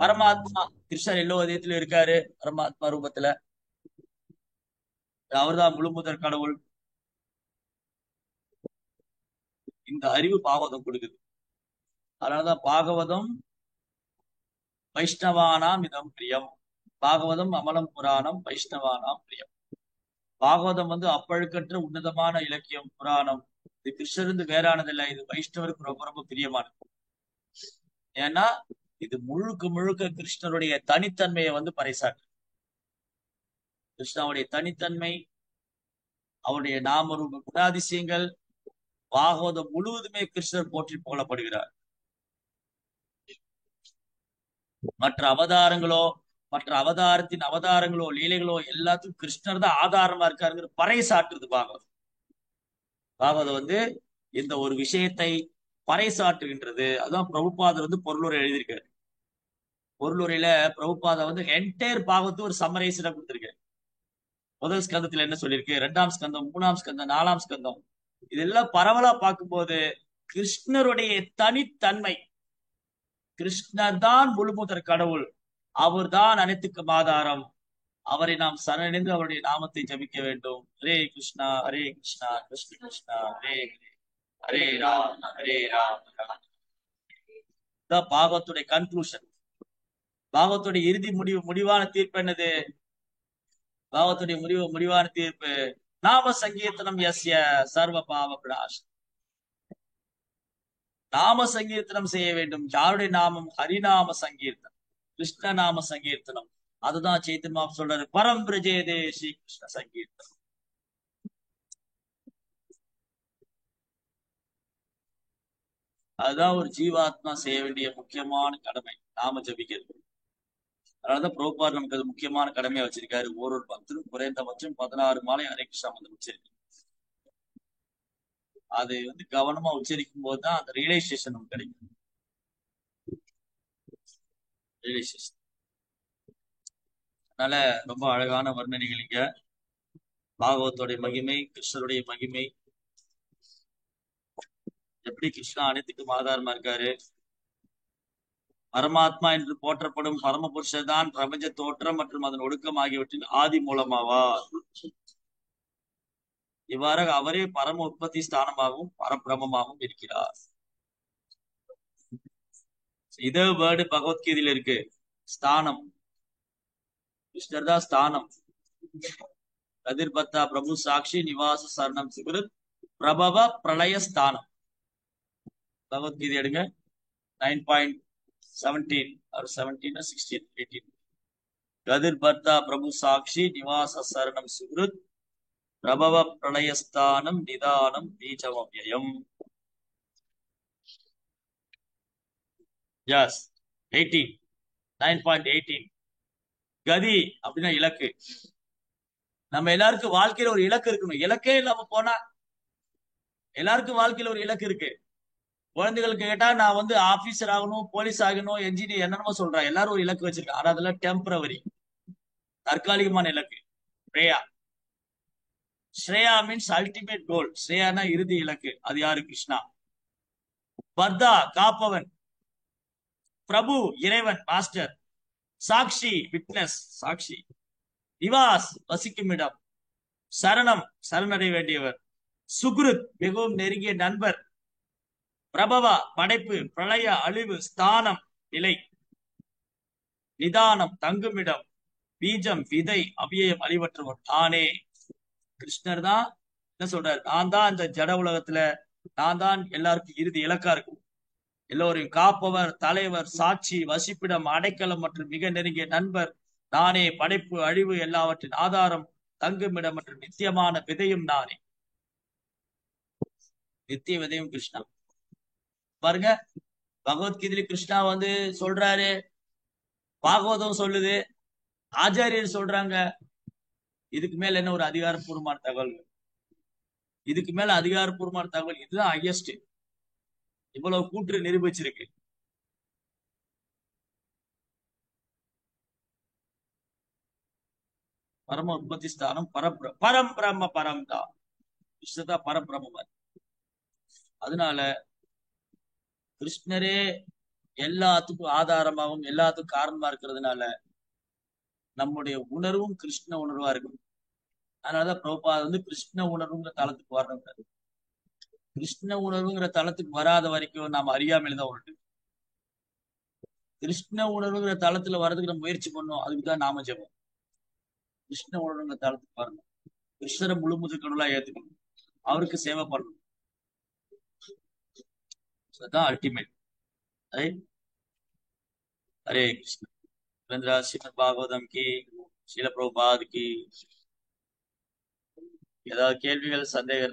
பரமாத்மா கிருஷ்ணர் எல்லோ இதயத்துல இருக்காரு, பரமாத்மா ரூபத்துல. அவர்தான் முழுமுதற் கடவுள். இந்த அறிவு பாகவதம் கொடுக்குது. அதனாலதான் பாகவதம் வைஷ்ணவானாம் இதம் பிரியம். பாகவதம் அமலம் புராணம் வைஷ்ணவானாம் பிரியம். பாகவதம் அப்பழுக்கற்ற உன்னதமான இலக்கியம், புராணம். இது கிருஷ்ணருந்து வேறானதில்லை. இது வைஷ்ணவருக்கு ரொம்ப ரொம்ப பிரியமானது. ஏன்னா இது முழுக்க முழுக்க கிருஷ்ணருடைய தனித்தன்மையை பறைசாற்று. கிருஷ்ணாவுடைய தனித்தன்மை, அவருடைய நாமரூப குணாதிசயங்கள், பாகவதம் முழுவதுமே கிருஷ்ணர் போற்றி புகழப்படுகிறார். மற்ற அவதாரங்களோ, மற்ற அவதாரங்களோ, லீலைகளோ எல்லாத்துக்கும் கிருஷ்ணர் தான் ஆதாரமா இருக்காருங்கிற பறைசாற்றுது பாகவதம். பாகவதம் இந்த ஒரு விஷயத்தை பறைசாற்றுகின்றது. அதான் பிரபுபாதர் பொருளுரை எழுதியிருக்காரு. பொருளுரையில பிரபுபாதா என்டையர் பாகவத்து ஒரு சம்மரைஸ்ல கொடுத்திருக்காரு. முதல் ஸ்கந்தத்துல என்ன சொல்லியிருக்கு, 2ஆம் ஸ்கந்தம், 3ஆம் ஸ்கந்தம், 4ஆம் ஸ்கந்தம், இதெல்லாம் பரவலா பார்க்கும்போது கிருஷ்ணருடைய தனித்தன்மை, கிருஷ்ணர் தான் முழுமுதற் கடவுள், அவர் தான் அனைத்துக்கும் ஆதாரம், அவரை நாம் சரணடைந்து அவருடைய நாமத்தை ஜபிக்க வேண்டும். ஹரே கிருஷ்ணா ஹரே கிருஷ்ணா கிருஷ்ண கிருஷ்ணா ஹரே ஹரே, ஹரே ராம் ஹரே ராம் ராம். பாகவத்துடைய கன்க்ளூஷன். பாகவத்துடைய இறுதி முடிவான தீர்ப்பு என்னது? பாகவத்துடைய முடிவான தீர்ப்பு நாம சங்கீர்த்தனம் யஸ்ய சர்வ பாவ பிராஷ். நாம சங்கீர்த்தனம் செய்ய வேண்டும். யாருடைய நாமம்? ஹரிநாம சங்கீர்த்தனம், கிருஷ்ண நாம சங்கீர்த்தனம். அதுதான் சைத்தன்யா சொல்றாரு, பரம் பிரஜேதே ஸ்ரீ கிருஷ்ண சங்கீர்த்தனம். அதுதான் ஒரு ஜீவாத்மா செய்ய வேண்டிய முக்கியமான கடமை, நாம ஜபிக்கிறது. அதனாலதான் பிரபுபாத் நமக்கு அது முக்கியமான கடமையா வச்சிருக்காரு. ஒரு பக்தரும் குறைந்தபட்சம் 16 மாலை ஹரே கிருஷ்ணா மந்திரம் உச்சரிக்கும். அது கவனமா உச்சரிக்கும் போதுதான் அந்த ரியலைசேஷன் நமக்கு கிடைக்கும். ரியலைசேஷன். அதனால ரொம்ப அழகான வர்ணனைகள் இங்க. பாகவத்தோடைய மகிமை, கிருஷ்ணருடைய மகிமை, எப்படி கிருஷ்ணா அனைத்துக்கும் ஆதாரமா இருக்காரு. பரமாத்மா என்று போற்றப்படும் பரமபுருஷர் தான் பிரபஞ்ச தோற்றம் மற்றும் அதன் ஒடுக்கம் ஆகியவற்றின் ஆதி மூலமாவா. இவ்வாறாக அவரே பரம உற்பத்தி ஸ்தானமாகவும் பரபிரமமாகவும் இருக்கிறார். இதே வேர்டு பகவத்கீதையில இருக்கு, ஸ்தானம். கிருஷ்ணர் தான் ஸ்தானம். கதிர்பத்தா பிரபு சாட்சி நிவாச சரணம் சிகுருத் பிரபவ பிரளய ஸ்தானம். பகவத்கீதை எடுங்க, 9.17 or 17 or 16, 18. கதிர்பர்த்தா பிரபு சாட்சி நிவாச சரணம் சுக்ருத் பிரபவ பிரளயஸ்தானம் நிதானம் பீஜமவ்யயம். எஸ், 18, 9.18. கதி அப்படின்னா இலக்கு. நம்ம எல்லாருக்கும் வாழ்க்கையில ஒரு இலக்கு இருக்கணும். இலக்கே இல்லாம போனா, எல்லாருக்கும் வாழ்க்கையில ஒரு இலக்கு இருக்கு. குழந்தைகளுக்கு கேட்டா நான் ஆபீசர் ஆகணும், போலீஸ் ஆகணும், என்ஜினியர், என்னென்னமோ சொல்றாங்க. எல்லாரும் ஒரு இலக்கு வச்சிருக்காங்க. ஆனா அதெல்லாம் டெம்பரவரி, தற்காலிகமான இலக்கு. ஸ்ரேயா, ஸ்ரேயா மீன்ஸ் அல்டிமேட் கோல். ஸ்ரேயானா இறுதி இலக்கு. அது யாரு? கிருஷ்ணா. பர்தா, காப்பவன். பிரபு, இறைவன், மாஸ்டர். சாக்ஷி, விட்னஸ், சாட்சி. நிவாஸ், வசிக்கும் இடம். சரணம், சரணடைய வேண்டியவர். சுக்ருத், மிகவும் நெருங்கிய நண்பர். பிரபவா, படைப்பு. பிரளய, அழிவு. ஸ்தானம், நிலை. நிதானம், தங்குமிடம். பீஜம், விதை. அவ்வியம், அழிவற்றவர். நானே. கிருஷ்ணர் தான் என்ன சொல்றாரு? நான் தான் இந்த ஜட உலகத்துல, நான் தான் எல்லாருக்கும் இறுதி இலக்கா இருக்கும். எல்லோரையும் காப்பவர், தலைவர், சாட்சி, வசிப்பிடம், அடைக்கலம் மற்றும் மிக நெருங்கிய நண்பர். நானே. படைப்பு, அழிவு எல்லாவற்றின் ஆதாரம், தங்குமிடம் மற்றும் நித்தியமான விதையும் நானே. நித்திய விதையும் கிருஷ்ணா. பாருங்க, பகவத்கீதையில கிருஷ்ணா சொல்றாரு, பாகவதம் சொல்லுது, ஆச்சாரியர் சொல்றாங்க. இதுக்கு மேல என்ன ஒரு அதிகாரப்பூர்வமான தகவல்? இதுக்கு மேல அதிகாரப்பூர்வமான தகவல் இதுதான் ஹையஸ்ட். இவ்வளவு கூற்று நிரூபிச்சிருக்கு. பரம உற்பத்தி ஸ்தானம் பரம்பிரம்ம பரம்தான். கிருஷ்ணதா பரபிரம்ம. அதனால கிருஷ்ணரே எல்லாத்துக்கும் ஆதாரமாகவும் எல்லாத்துக்கும் காரணமா இருக்கிறதுனால நம்முடைய உணர்வும் கிருஷ்ண உணர்வா இருக்கும். அதனாலதான் பிரபுபாத் கிருஷ்ண உணர்வுங்கிற தளத்துக்கு வரணும். கிருஷ்ண உணர்வுங்கிற தளத்துக்கு வராத வரைக்கும் நாம அறியாமல் தான் உண்டு. கிருஷ்ண உணர்வுங்கிற தளத்துல வர்றதுக்கு நம்ம முயற்சி பண்ணோம். அதுக்குதான் நாம ஜெபம். கிருஷ்ண உணர்வுங்கிற தளத்துக்கு வரணும். கிருஷ்ணரை முழு முதற் கடவுளா ஏத்துக்கணும். அவருக்கு சேவை பண்ணணும். அதுதான் அல்டிமேட். ரைட். ஹரே கிருஷ்ண. ரவீந்திரா ஸ்ரீமத் பாகவதம் கி, ஸ்ரீல பிரபுபாத் கி. ஏதாவது கேள்விகள் சந்தேகம்